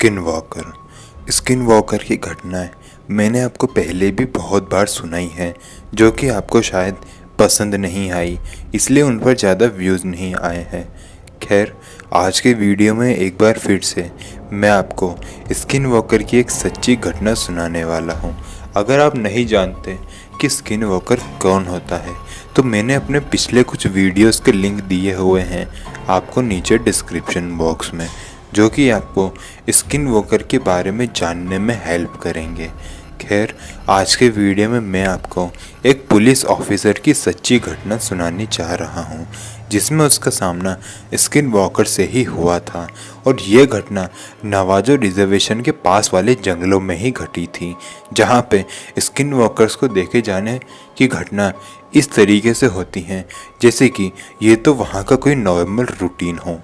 स्किनवॉकर की घटनाएं मैंने आपको पहले भी बहुत बार सुनाई है, जो कि आपको शायद पसंद नहीं आई, इसलिए उन पर ज़्यादा व्यूज़ नहीं आए हैं। खैर, आज के वीडियो में एक बार फिर से मैं आपको स्किनवॉकर की एक सच्ची घटना सुनाने वाला हूं। अगर आप नहीं जानते कि स्किनवॉकर कौन होता है, तो मैंने अपने पिछले कुछ वीडियोस के लिंक दिए हुए हैं आपको नीचे डिस्क्रिप्शन बॉक्स में, जो कि आपको स्किनवॉकर के बारे में जानने में हेल्प करेंगे। खैर, आज के वीडियो में मैं आपको एक पुलिस ऑफिसर की सच्ची घटना सुनानी चाह रहा हूँ, जिसमें उसका सामना स्किनवॉकर से ही हुआ था। और ये घटना नवाजो रिजर्वेशन के पास वाले जंगलों में ही घटी थी, जहाँ पे स्किनवॉकर्स को देखे जाने की घटना इस तरीके से होती हैं जैसे कि ये तो वहाँ का कोई नॉर्मल रूटीन हो।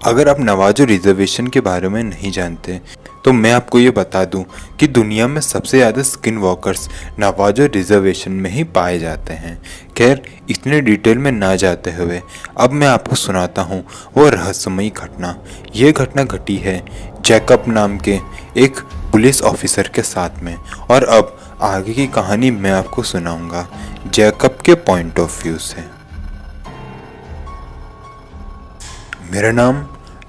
अगर आप नवाजो रिजर्वेशन के बारे में नहीं जानते, तो मैं आपको ये बता दूं कि दुनिया में सबसे ज़्यादा स्किनवॉकर्स नवाजो रिजर्वेशन में ही पाए जाते हैं। खैर, इतने डिटेल में ना जाते हुए अब मैं आपको सुनाता हूँ वो रहस्यमयी घटना। ये घटना घटी है जैकब नाम के एक पुलिस ऑफिसर के साथ में, और अब आगे की कहानी मैं आपको सुनाऊँगा जैकब के पॉइंट ऑफ व्यू से। मेरा नाम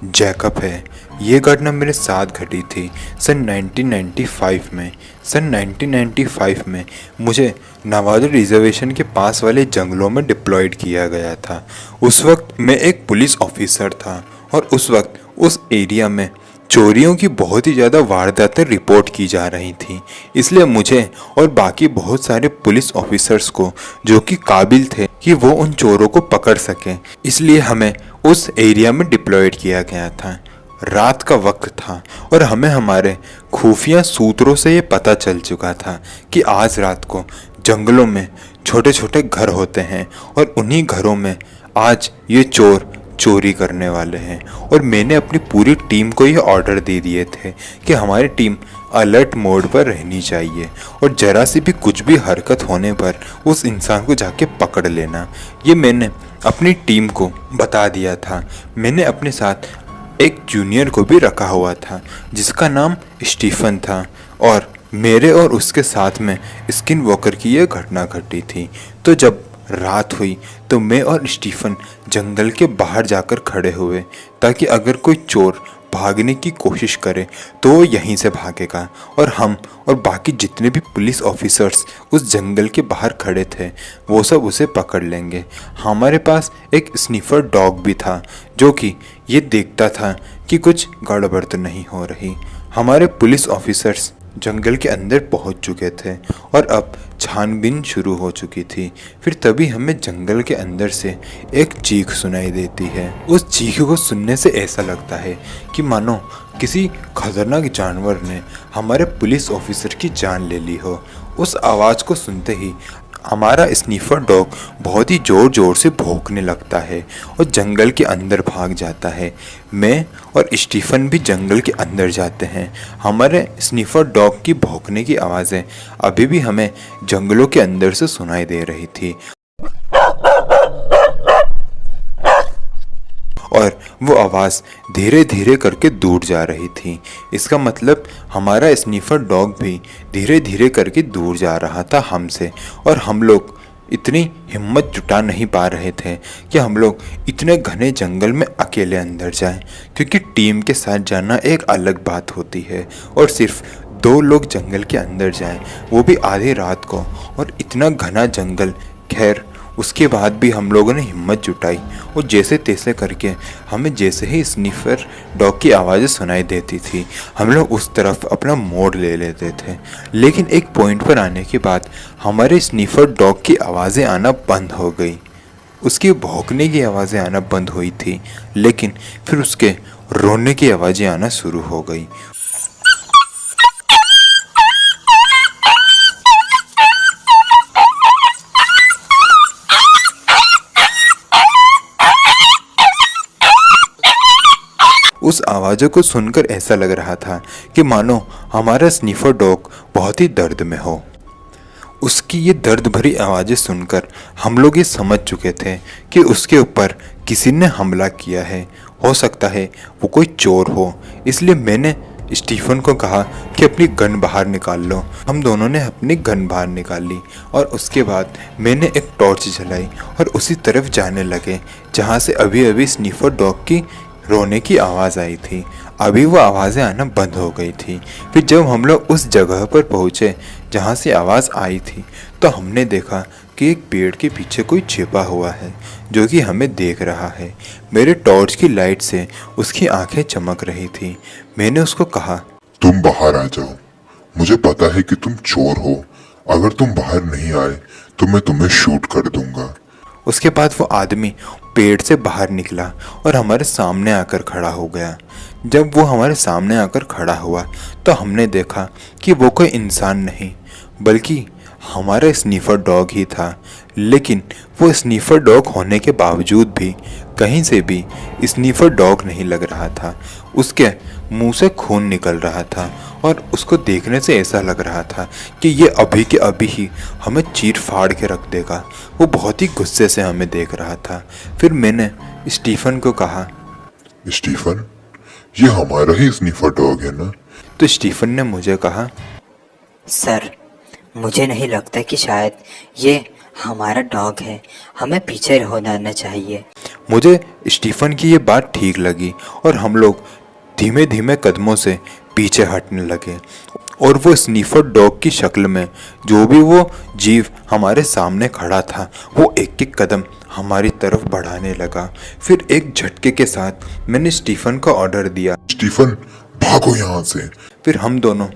जैकब है। ये घटना मेरे साथ घटी थी सन 1995 में। सन 1995 में मुझे नवाजो रिजर्वेशन के पास वाले जंगलों में डिप्लॉयड किया गया था। उस वक्त मैं एक पुलिस ऑफिसर था, और उस वक्त उस एरिया में चोरियों की बहुत ही ज़्यादा वारदातें रिपोर्ट की जा रही थी। इसलिए मुझे और बाकी बहुत सारे पुलिस ऑफिसर्स को, जो कि काबिल थे कि वो उन चोरों को पकड़ सकें, इसलिए हमें उस एरिया में डिप्लॉयड किया गया था। रात का वक्त था और हमें हमारे खुफिया सूत्रों से ये पता चल चुका था कि आज रात को जंगलों में छोटे छोटे घर होते हैं, और उन्हीं घरों में आज ये चोर चोरी करने वाले हैं। और मैंने अपनी पूरी टीम को ये ऑर्डर दे दिए थे कि हमारी टीम अलर्ट मोड पर रहनी चाहिए, और ज़रा सी भी कुछ भी हरकत होने पर उस इंसान को जाके पकड़ लेना। ये मैंने अपनी टीम को बता दिया था। मैंने अपने साथ एक जूनियर को भी रखा हुआ था जिसका नाम स्टीफन था, और मेरे और उसके साथ में स्किनवॉकर की यह घटना घटी थी। तो जब रात हुई तो मैं और स्टीफन जंगल के बाहर जाकर खड़े हुए, ताकि अगर कोई चोर भागने की कोशिश करे तो वो यहीं से भागेगा, और हम और बाकी जितने भी पुलिस ऑफिसर्स उस जंगल के बाहर खड़े थे वो सब उसे पकड़ लेंगे। हमारे पास एक स्निफर डॉग भी था, जो कि ये देखता था कि कुछ गड़बड़ तो नहीं हो रही। हमारे पुलिस ऑफिसर्स जंगल के अंदर पहुंच चुके थे और अब छानबीन शुरू हो चुकी थी। फिर तभी हमें जंगल के अंदर से एक चीख सुनाई देती है। उस चीख को सुनने से ऐसा लगता है कि मानो किसी खतरनाक जानवर ने हमारे पुलिस ऑफिसर की जान ले ली हो। उस आवाज़ को सुनते ही हमारा स्नीफर डॉग बहुत ही ज़ोर ज़ोर से भौंकने लगता है और जंगल के अंदर भाग जाता है। मैं और स्टीफन भी जंगल के अंदर जाते हैं। हमारे स्नीफर डॉग की भौंकने की आवाज़ें अभी भी हमें जंगलों के अंदर से सुनाई दे रही थी, और वो आवाज़ धीरे धीरे करके दूर जा रही थी। इसका मतलब हमारा स्नीफर डॉग भी धीरे धीरे करके दूर जा रहा था हमसे, और हम लोग इतनी हिम्मत जुटा नहीं पा रहे थे कि हम लोग इतने घने जंगल में अकेले अंदर जाएं, क्योंकि टीम के साथ जाना एक अलग बात होती है, और सिर्फ 2 लोग जंगल के अंदर जाएं, वो भी आधी रात को, और इतना घना जंगल। खैर, उसके बाद भी हम लोगों ने हिम्मत जुटाई, और जैसे तैसे करके हमें जैसे ही स्निफर डॉग की आवाज़ें सुनाई देती थी, हम लोग उस तरफ अपना मोड़ ले लेते थे। लेकिन एक पॉइंट पर आने के बाद हमारे स्निफर डॉग की आवाज़ें आना बंद हो गई। उसकी भौंकने की आवाज़ें आना बंद हुई थी, लेकिन फिर उसके रोने की आवाज़ें आना शुरू हो गई। उस आवाज़ों को सुनकर ऐसा लग रहा था कि मानो हमारा स्नीफर डॉग बहुत ही दर्द में हो। उसकी ये दर्द भरी आवाज़ें सुनकर हम लोग ये समझ चुके थे कि उसके ऊपर किसी ने हमला किया है। हो सकता है वो कोई चोर हो, इसलिए मैंने स्टीफन को कहा कि अपनी गन बाहर निकाल लो। हम दोनों ने अपनी गन बाहर निकाल ली और उसके बाद मैंने एक टॉर्च जलाई और उसी तरफ जाने लगे जहाँ से अभी अभी स्नीफर डॉग की रोने की आवाज़ आई थी। अभी वो आवाज़ें आना बंद हो गई थी। फिर जब हम लोग उस जगह पर पहुँचे जहाँ से आवाज़ आई थी तो हमने देखा कि एक पेड़ के पीछे कोई छिपा हुआ है जो कि हमें देख रहा है। मेरे टॉर्च की लाइट से उसकी आंखें चमक रही थी। मैंने उसको कहा, तुम बाहर आ जाओ, मुझे पता है कि तुम चोर हो। अगर तुम बाहर नहीं आए तो मैं तुम्हें शूट कर दूंगा। उसके बाद वो आदमी पेड़ से बाहर निकला और हमारे सामने आकर खड़ा हो गया। जब वो हमारे सामने आकर खड़ा हुआ तो हमने देखा कि वो कोई इंसान नहीं बल्कि हमारा स्नीफर डॉग ही था। लेकिन वो स्नीफर डॉग होने के बावजूद भी कहीं से भी स्नीफर डॉग नहीं लग रहा था। उसके मुंह से खून निकल रहा था और उसको देखने से ऐसा लग रहा था कि ये अभी के अभी ही हमें चीर फाड़ के रख देगा। वो बहुत ही गुस्से से हमें देख रहा था। फिर मैंने स्टीफन को कहा, स्टीफन, ये हमारा ही स्नीफर डॉग है ना? तो स्टीफन ने मुझे कहा, सर, मुझे नहीं लगता कि शायद ये हमारा डॉग है। हमें पीछे होना चाहिए। मुझे स्टीफन की ये बात ठीक लगी और हम लोग धीमे धीमे कदमों से पीछे हटने लगे और वो स्नीफर डॉग की शक्ल में जो भी वो जीव हमारे सामने खड़ा था वो एक एक कदम हमारी तरफ बढ़ाने लगा। फिर एक झटके के साथ मैंने स्टीफन को ऑर्डर दिया, स्टीफन, भागो यहाँ से। फिर हम दोनों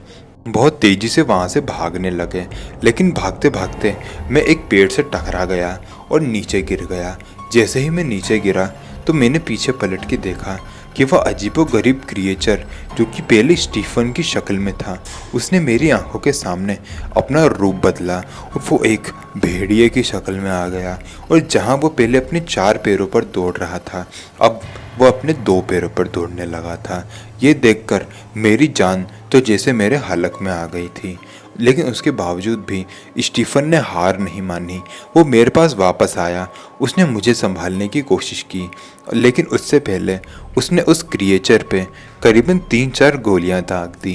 बहुत तेजी से वहाँ से भागने लगे। लेकिन भागते भागते मैं एक पेड़ से टकरा गया और नीचे गिर गया। जैसे ही मैं नीचे गिरा तो मैंने पीछे पलट के देखा कि वह अजीबोगरीब क्रिएचर जो कि पहले स्टीफन की शक्ल में था, उसने मेरी आंखों के सामने अपना रूप बदला और वो एक भेड़िए की शक्ल में आ गया। और जहाँ वो पहले अपने 4 पैरों पर दौड़ रहा था अब वो अपने 2 पैरों पर दौड़ने लगा था। ये देखकर मेरी जान तो जैसे मेरे हलक में आ गई थी। लेकिन उसके बावजूद भी स्टीफन ने हार नहीं मानी। वो मेरे पास वापस आया। उसने मुझे संभालने की कोशिश की लेकिन उससे पहले उसने उस क्रिएचर पे करीबन 3-4 गोलियां दाग दी।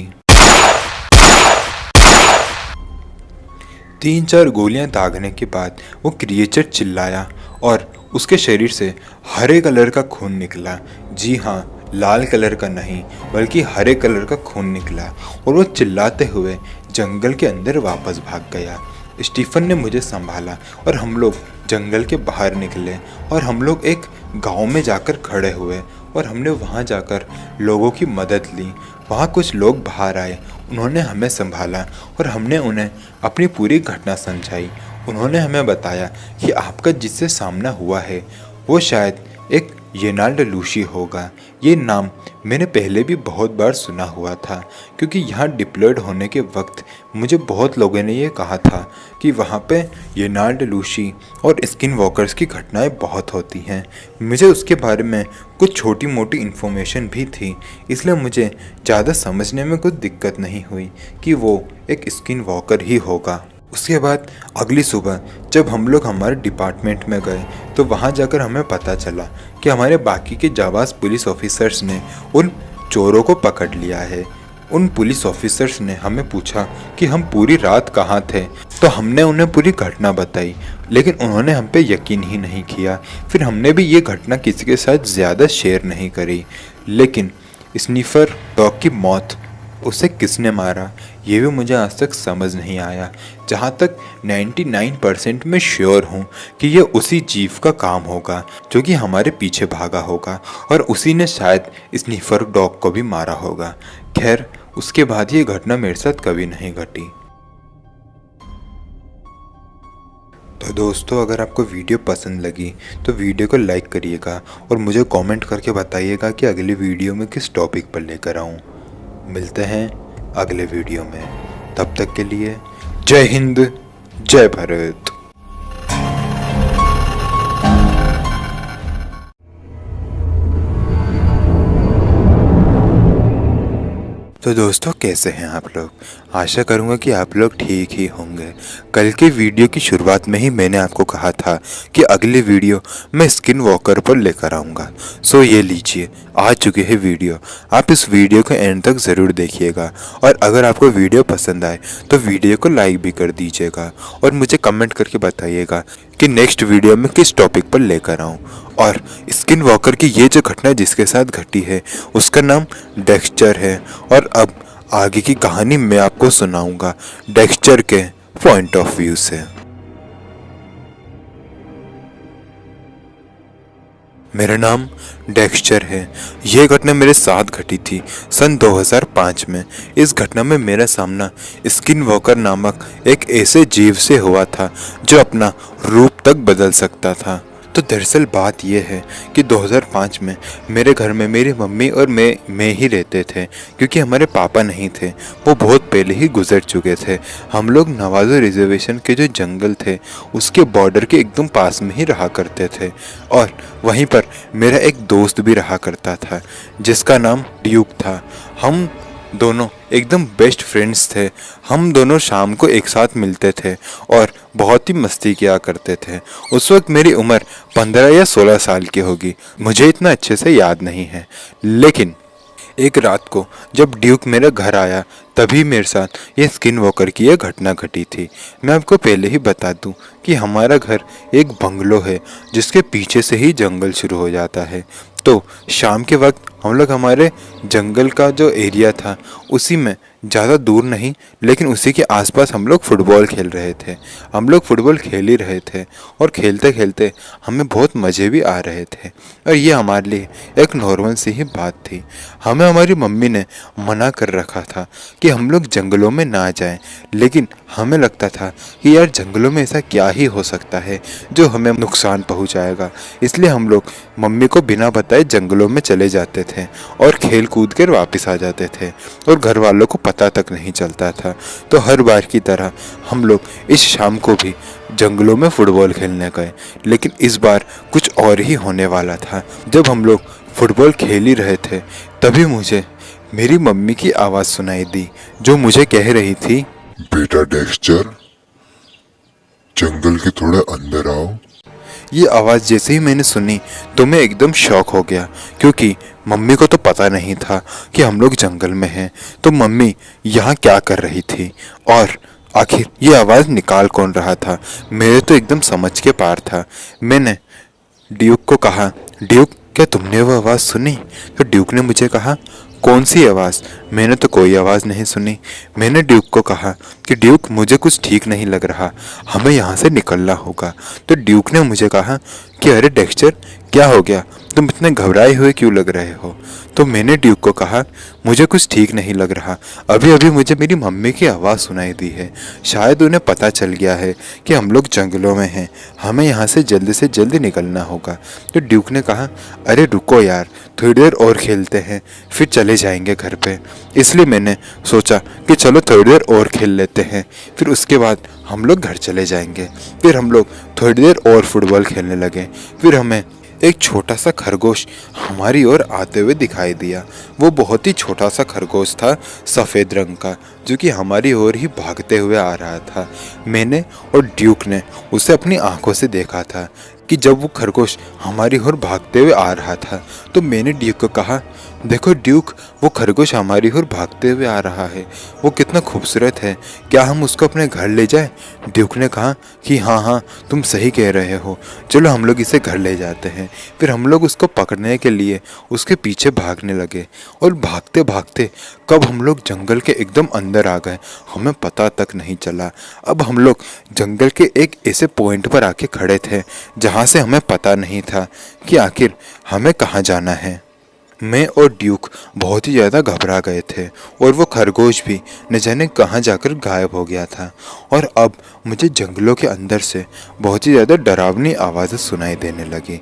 3-4 गोलियां दागने के बाद वो क्रिएचर चिल्लाया और उसके शरीर से हरे कलर का खून निकला। जी हाँ, लाल कलर का नहीं बल्कि हरे कलर का खून निकला और वो चिल्लाते हुए जंगल के अंदर वापस भाग गया। स्टीफन ने मुझे संभाला और हम लोग जंगल के बाहर निकले और हम लोग एक गांव में जाकर खड़े हुए और हमने वहां जाकर लोगों की मदद ली। वहां कुछ लोग बाहर आए, उन्होंने हमें संभाला और हमने उन्हें अपनी पूरी घटना समझाई। उन्होंने हमें बताया कि आपका जिससे सामना हुआ है वो शायद एक येनाल्ड लूशी होगा। ये नाम मैंने पहले भी बहुत बार सुना हुआ था क्योंकि यहाँ डिप्लॉयड होने के वक्त मुझे बहुत लोगों ने ये कहा था कि वहाँ पे येनाल्ड लूशी और स्किन वॉकर्स की घटनाएं बहुत होती हैं। मुझे उसके बारे में कुछ छोटी मोटी इन्फॉर्मेशन भी थी, इसलिए मुझे ज़्यादा समझने में कुछ दिक्कत नहीं हुई कि वो एक स्किन वॉकर ही होगा। उसके बाद अगली सुबह जब हम लोग हमारे डिपार्टमेंट में गए तो वहाँ जाकर हमें पता चला कि हमारे बाकी के जाबाज पुलिस ऑफिसर्स ने उन चोरों को पकड़ लिया है। उन पुलिस ऑफिसर्स ने हमें पूछा कि हम पूरी रात कहाँ थे, तो हमने उन्हें पूरी घटना बताई लेकिन उन्होंने हम पे यकीन ही नहीं किया। फिर हमने भी ये घटना किसी के साथ ज़्यादा शेयर नहीं करी। लेकिन स्नीफर डॉग की मौत उसे किसने मारा ये भी मुझे आज तक समझ नहीं आया। जहाँ तक 99% में श्योर हूँ कि ये उसी जीव का काम होगा जो कि हमारे पीछे भागा होगा और उसी ने शायद स्नीफर डॉग को भी मारा होगा। खैर, उसके बाद ये घटना मेरे साथ कभी नहीं घटी। तो दोस्तों, अगर आपको वीडियो पसंद लगी तो वीडियो को लाइक करिएगा और मुझे कमेंट करके बताइएगा कि अगली वीडियो में किस टॉपिक पर लेकर आऊँ। मिलते हैं अगले वीडियो में, तब तक के लिए जय हिंद, जय भारत। तो दोस्तों कैसे हैं आप लोग। आशा करूंगा कि आप लोग ठीक ही होंगे। कल के वीडियो की शुरुआत में ही मैंने आपको कहा था कि अगली वीडियो मैं स्किन वॉकर पर लेकर आऊँगा। सो ये लीजिए, आ चुके हैं वीडियो। आप इस वीडियो को एंड तक ज़रूर देखिएगा और अगर आपको वीडियो पसंद आए तो वीडियो को लाइक भी कर दीजिएगा और मुझे कमेंट करके बताइएगा कि नेक्स्ट वीडियो में किस टॉपिक पर लेकर आऊँ। और स्किन वॉकर की ये जो घटना जिसके साथ घटी है उसका नाम डेक्स्टर है और अब आगे की कहानी मैं आपको सुनाऊंगा डेक्स्टर के पॉइंट ऑफ व्यू से। मेरा नाम डेक्स्टर है। यह घटना मेरे साथ घटी थी सन 2005 में। इस घटना में मेरा सामना स्किन वॉकर नामक एक ऐसे जीव से हुआ था जो अपना रूप तक बदल सकता था। तो दरअसल बात यह है कि 2005 में मेरे घर में मेरी मम्मी और मैं ही रहते थे क्योंकि हमारे पापा नहीं थे, वो बहुत पहले ही गुजर चुके थे। हम लोग नवाज़ो रिजर्वेशन के जो जंगल थे उसके बॉर्डर के एकदम पास में ही रहा करते थे और वहीं पर मेरा एक दोस्त भी रहा करता था जिसका नाम ड्यूक था। हम दोनों एकदम बेस्ट फ्रेंड्स थे। हम दोनों शाम को एक साथ मिलते थे और बहुत ही मस्ती किया करते थे। उस वक्त मेरी उम्र 15 या 16 साल की होगी, मुझे इतना अच्छे से याद नहीं है। लेकिन एक रात को जब ड्यूक मेरे घर आया तभी मेरे साथ ये स्किन वॉकर की यह घटना घटी थी। मैं आपको पहले ही बता दूं कि हमारा घर एक बंगलो है जिसके पीछे से ही जंगल शुरू हो जाता है। तो शाम के वक्त हम लोग हमारे जंगल का जो एरिया था उसी में ज़्यादा दूर नहीं लेकिन उसी के आसपास हम लोग फुटबॉल खेल रहे थे। हम लोग फुटबॉल खेल ही रहे थे और खेलते खेलते हमें बहुत मज़े भी आ रहे थे और ये हमारे लिए एक नॉर्मल सी ही बात थी। हमें हमारी मम्मी ने मना कर रखा था कि हम लोग जंगलों में ना जाएं, लेकिन हमें लगता था कि यार जंगलों में ऐसा क्या ही हो सकता है जो हमें नुकसान पहुंचाएगा। इसलिए हम लोग मम्मी को बिना बताए जंगलों में चले जाते थे और खेल कूद कर वापस आ जाते थे और घर वालों को पता तक नहीं चलता था। तो हर बार की तरह हम लोग इस शाम को भी जंगलों में फुटबॉल खेलने गए, लेकिन इस बार कुछ और ही होने वाला था। जब हम लोग फुटबॉल खेल ही रहे थे तभी मुझे मेरी मम्मी की आवाज़ सुनाई दी जो मुझे कह रही थी, बेटा डेक्स्टर, जंगल के थोड़ा अंदर आओ। ये आवाज़ जैसे ही मैंने सुनी तो मैं एकदम शॉक हो गया क्योंकि मम्मी को तो पता नहीं था कि हम लोग जंगल में हैं। तो मम्मी यहाँ क्या कर रही थी और आखिर ये आवाज़ निकाल कौन रहा था, मेरे तो एकदम समझ के पार था। मैंने ड्यूक को कहा, ड्यूक क्या तुमने वो आवाज़ सुनी? तो ड्यूक ने मुझे कहा, कौन सी आवाज़? मैंने तो कोई आवाज़ नहीं सुनी। मैंने ड्यूक को कहा कि ड्यूक मुझे कुछ ठीक नहीं लग रहा, हमें यहाँ से निकलना होगा। तो ड्यूक ने मुझे कहा कि अरे डेक्स्टर क्या हो गया, तुम इतने घबराए हुए क्यों लग रहे हो? तो मैंने ड्यूक को कहा मुझे कुछ ठीक नहीं लग रहा, अभी अभी मुझे मेरी मम्मी की आवाज़ सुनाई दी है, शायद उन्हें पता चल गया है कि हम लोग जंगलों में हैं, हमें यहाँ से जल्दी निकलना होगा। तो ड्यूक ने कहा अरे रुको यार, थोड़ी देर और खेलते हैं फिर चले जाएंगे घर पे। इसलिए मैंने सोचा कि चलो थोड़ी देर और खेल लेते हैं, फिर उसके बाद हम लोग घर चले जाएंगे। फिर हम लोग थोड़ी देर और फुटबॉल खेलने लगे। फिर हमें एक छोटा सा खरगोश हमारी ओर आते हुए दिखाई दिया। वो बहुत ही छोटा सा खरगोश था, सफ़ेद रंग का, जो कि हमारी ओर ही भागते हुए आ रहा था। मैंने और ड्यूक ने उसे अपनी आंखों से देखा था कि जब वो खरगोश हमारी ओर भागते हुए आ रहा था तो मैंने ड्यूक को कहा, देखो ड्यूक, वो खरगोश हमारी ओर भागते हुए आ रहा है, वो कितना खूबसूरत है, क्या हम उसको अपने घर ले जाएं? ड्यूक ने कहा कि हाँ तुम सही कह रहे हो, चलो हम लोग इसे घर ले जाते हैं। फिर हम लोग उसको पकड़ने के लिए उसके पीछे भागने लगे और भागते भागते कब हम लोग जंगल के एकदम अंदर आ गए हमें पता तक नहीं चला। अब हम लोग जंगल के एक ऐसे पॉइंट पर आके खड़े थे जहाँ से हमें पता नहीं था कि आखिर हमें कहाँ जाना है। मैं और ड्यूक बहुत ही ज़्यादा घबरा गए थे और वो खरगोश भी न जाने कहाँ जाकर गायब हो गया था। और अब मुझे जंगलों के अंदर से बहुत ही ज़्यादा डरावनी आवाज़ें सुनाई देने लगी।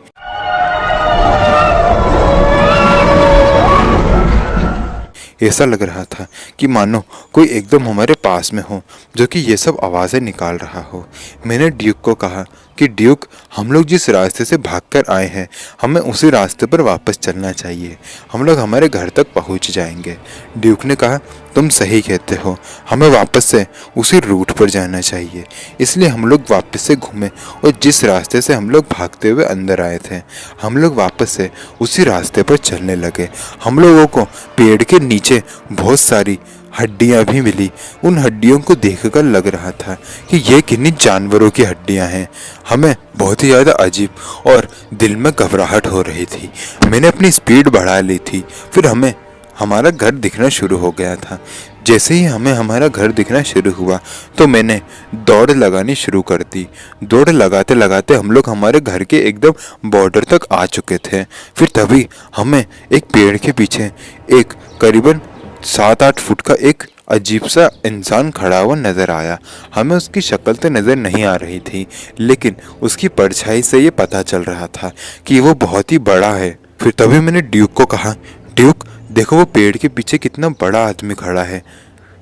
ऐसा लग रहा था कि मानो कोई एकदम हमारे पास में हो जो कि ये सब आवाज़ें निकाल रहा हो। मैंने ड्यूक को कहा कि ड्यूक, हम लोग जिस रास्ते से भागकर आए हैं हमें उसी रास्ते पर वापस चलना चाहिए, हम लोग हमारे घर तक पहुंच जाएंगे। ड्यूक ने कहा, तुम सही कहते हो, हमें वापस से उसी रूट पर जाना चाहिए। इसलिए हम लोग वापस से घूमे और जिस रास्ते से हम लोग भागते हुए अंदर आए थे हम लोग वापस से उसी रास्ते पर चलने लगे। हम लोगों को पेड़ के नीचे बहुत सारी हड्डियां भी मिली। उन हड्डियों को देखकर लग रहा था कि ये किन्हीं जानवरों की हड्डियां हैं। हमें बहुत ही ज़्यादा अजीब और दिल में घबराहट हो रही थी। मैंने अपनी स्पीड बढ़ा ली थी। फिर हमें हमारा घर दिखना शुरू हो गया था। जैसे ही हमें हमारा घर दिखना शुरू हुआ तो मैंने दौड़ लगानी शुरू कर दी। दौड़ लगाते लगाते हम लोग हमारे घर के एकदम बॉर्डर तक आ चुके थे। फिर तभी हमें एक पेड़ के पीछे एक करीबन 7-8 फुट का एक अजीब सा इंसान खड़ा हुआ नज़र आया। हमें उसकी शक्ल तो नज़र नहीं आ रही थी, लेकिन उसकी परछाई से ये पता चल रहा था कि वो बहुत ही बड़ा है। फिर तभी मैंने ड्यूक को कहा, ड्यूक देखो वो पेड़ के पीछे कितना बड़ा आदमी खड़ा है,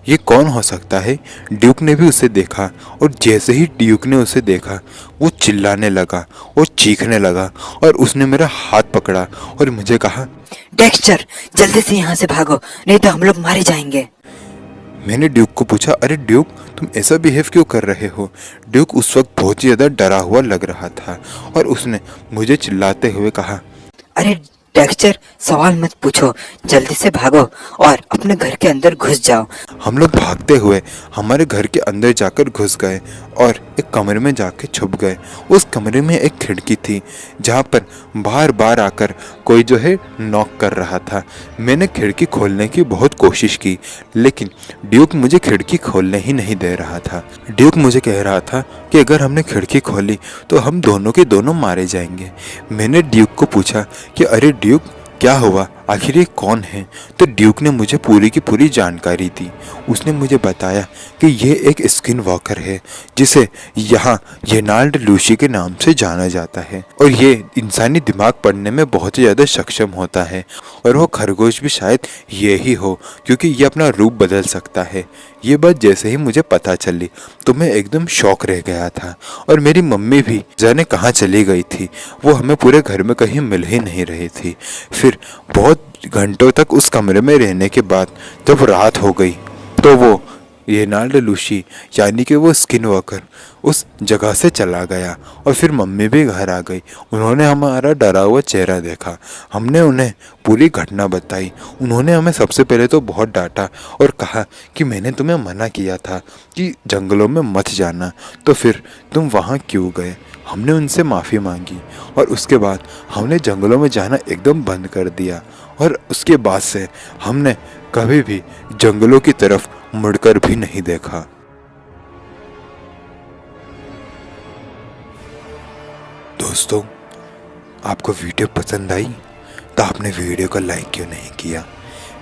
ये कौन हो सकता है। ड्यूक ने भी उसे देखा और जैसे ही ड्यूक ने उसे देखा वो चिल्लाने लगा और चीखने लगा और उसने मेरा हाथ पकड़ा और मुझे कहा, डेक्स्टर जल्दी से यहाँ से भागो, नहीं तो हम लोग मारे जाएंगे। मैंने ड्यूक को पूछा, अरे ड्यूक तुम ऐसा बिहेव क्यों कर रहे हो। ड्यूक उस वक्त बहुत ही ज़्यादा डरा हुआ लग रहा था और उसने मुझे चिल्लाते हुए कहा, अरे डेक्स्टर सवाल मत पूछो, जल्दी से भागो और अपने घर के अंदर घुस जाओ। हम लोग भागते हुए हमारे घर के अंदर जाकर घुस गए और एक कमरे में जाके छुप गए। उस कमरे में एक खिड़की थी जहाँ पर बार बार आकर कोई जो है नॉक कर रहा था। मैंने खिड़की खोलने की बहुत कोशिश की, लेकिन ड्यूक मुझे खिड़की खोलने ही नहीं दे रहा था। ड्यूक मुझे कह रहा था कि अगर हमने खिड़की खोली तो हम दोनों के दोनों मारे जाएंगे। मैंने ड्यूक को पूछा कि अरे ड्यूक क्या हुआ, आखिर ये कौन है। तो ड्यूक ने मुझे पूरी की पूरी जानकारी दी। उसने मुझे बताया कि ये एक स्किन वॉकर है जिसे यहाँ येनाल्ड लूशी के नाम से जाना जाता है और ये इंसानी दिमाग पढ़ने में बहुत ही ज़्यादा सक्षम होता है और वो खरगोश भी शायद ये ही हो क्योंकि ये अपना रूप बदल सकता है। ये बात जैसे ही मुझे पता चली तो मैं एकदम शॉक रह गया था और मेरी मम्मी भी जाने कहाँ चली गई थी, वो हमें पूरे घर में कहीं मिल ही नहीं रही थी। फिर बहुत घंटों तक उस कमरे में रहने के बाद जब रात हो गई तो वो येनाल्ड लूशी यानी कि वो स्किन वर्कर उस जगह से चला गया और फिर मम्मी भी घर आ गई। उन्होंने हमारा डरा हुआ चेहरा देखा। हमने उन्हें पूरी घटना बताई। उन्होंने हमें सबसे पहले तो बहुत डांटा और कहा कि मैंने तुम्हें मना किया था कि जंगलों में मत जाना, तो फिर तुम वहाँ क्यों गए। हमने उनसे माफ़ी मांगी और उसके बाद हमने जंगलों में जाना एकदम बंद कर दिया और उसके बाद से हमने कभी भी जंगलों की तरफ मुड़कर भी नहीं देखा। दोस्तों, आपको वीडियो पसंद आई तो आपने वीडियो को लाइक क्यों नहीं किया।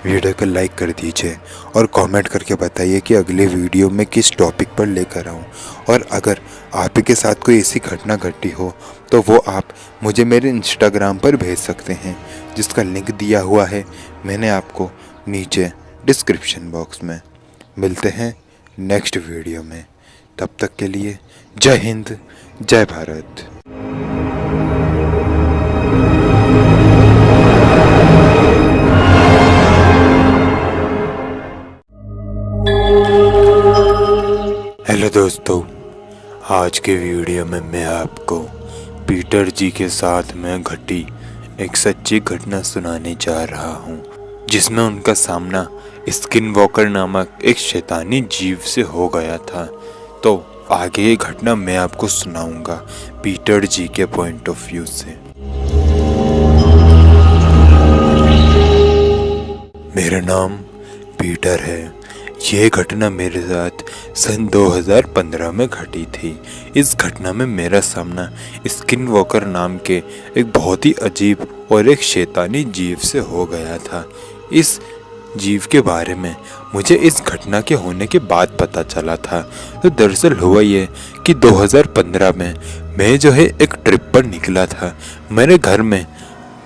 वीडियो को लाइक कर दीजिए और कमेंट करके बताइए कि अगले वीडियो में किस टॉपिक पर लेकर आऊँ। और अगर आप ही के साथ कोई ऐसी घटना घटी हो तो वो आप मुझे मेरे इंस्टाग्राम पर भेज सकते हैं, जिसका लिंक दिया हुआ है मैंने आपको नीचे डिस्क्रिप्शन बॉक्स में। मिलते हैं नेक्स्ट वीडियो में, तब तक के लिए जय हिंद, जय भारत। हेलो दोस्तों, आज के वीडियो में मैं आपको पीटर जी के साथ में घटी एक सच्ची घटना सुनाने जा रहा हूँ, जिसमें उनका सामना स्किन वॉकर नामक एक शैतानी जीव से हो गया था। तो आगे ये घटना मैं आपको सुनाऊंगा पीटर जी के पॉइंट ऑफ व्यू से। मेरा नाम पीटर है। ये घटना मेरे साथ सन 2015 में घटी थी। इस घटना में मेरा सामना स्किन वॉकर नाम के एक बहुत ही अजीब और एक शैतानी जीव से हो गया था। इस जीव के बारे में मुझे इस घटना के होने के बाद पता चला था। तो दरअसल हुआ ये कि 2015 में मैं जो है एक ट्रिप पर निकला था। मेरे घर में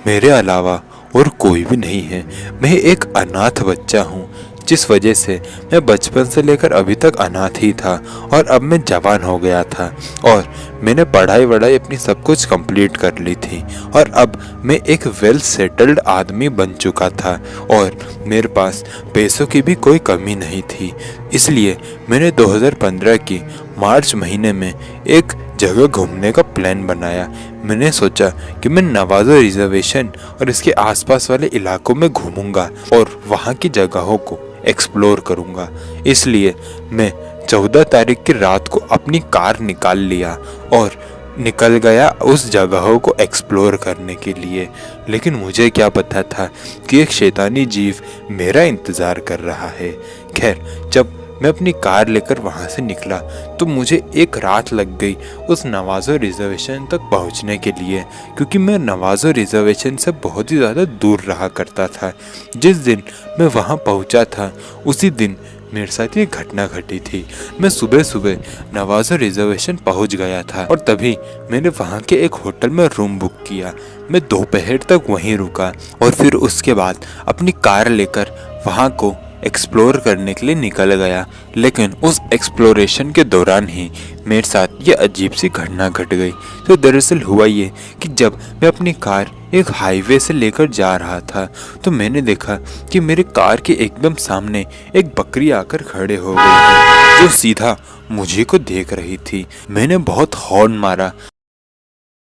मेरे अलावा और कोई भी नहीं है। मैं एक अनाथ बच्चा हूँ, जिस वजह से मैं बचपन से लेकर अभी तक अनाथ ही था। और अब मैं जवान हो गया था और मैंने पढ़ाई वढ़ाई अपनी सब कुछ कंप्लीट कर ली थी और अब मैं एक वेल सेटल्ड आदमी बन चुका था और मेरे पास पैसों की भी कोई कमी नहीं थी। इसलिए मैंने 2015 की मार्च महीने में एक जगह घूमने का प्लान बनाया। मैंने सोचा कि मैं नवाज़ो रिजर्वेशन और इसके आसपास वाले इलाकों में घूमूंगा और वहाँ की जगहों को एक्सप्लोर करूंगा। इसलिए मैं 14 तारीख की रात को अपनी कार निकाल लिया और निकल गया उस जगहों को एक्सप्लोर करने के लिए। लेकिन मुझे क्या पता था कि एक शैतानी जीव मेरा इंतज़ार कर रहा है। खैर, जब मैं अपनी कार लेकर वहाँ से निकला तो मुझे एक रात लग गई उस नवाज़ो रिजर्वेशन तक पहुँचने के लिए, क्योंकि मैं नवाज़ो रिजर्वेशन से बहुत ही ज़्यादा दूर रहा करता था। जिस दिन मैं वहाँ पहुँचा था उसी दिन मेरे साथ ये घटना घटी थी। मैं सुबह सुबह नवाज़ो रिजर्वेशन पहुँच गया था और तभी मैंने वहाँ के एक होटल में रूम बुक किया। मैं दोपहर तक वहीं रुका और फिर उसके बाद अपनी कार लेकर वहाँ को एक्सप्लोर करने के लिए निकल गया। लेकिन उस एक्सप्लोरेशन के दौरान ही मेरे साथ ये अजीब सी घटना घट गई। तो दरअसल हुआ ये कि जब मैं अपनी कार एक हाईवे से लेकर जा रहा था तो मैंने देखा कि मेरे कार के एकदम सामने एक बकरी आकर खड़े हो गई जो सीधा मुझे को देख रही थी। मैंने बहुत हॉर्न मारा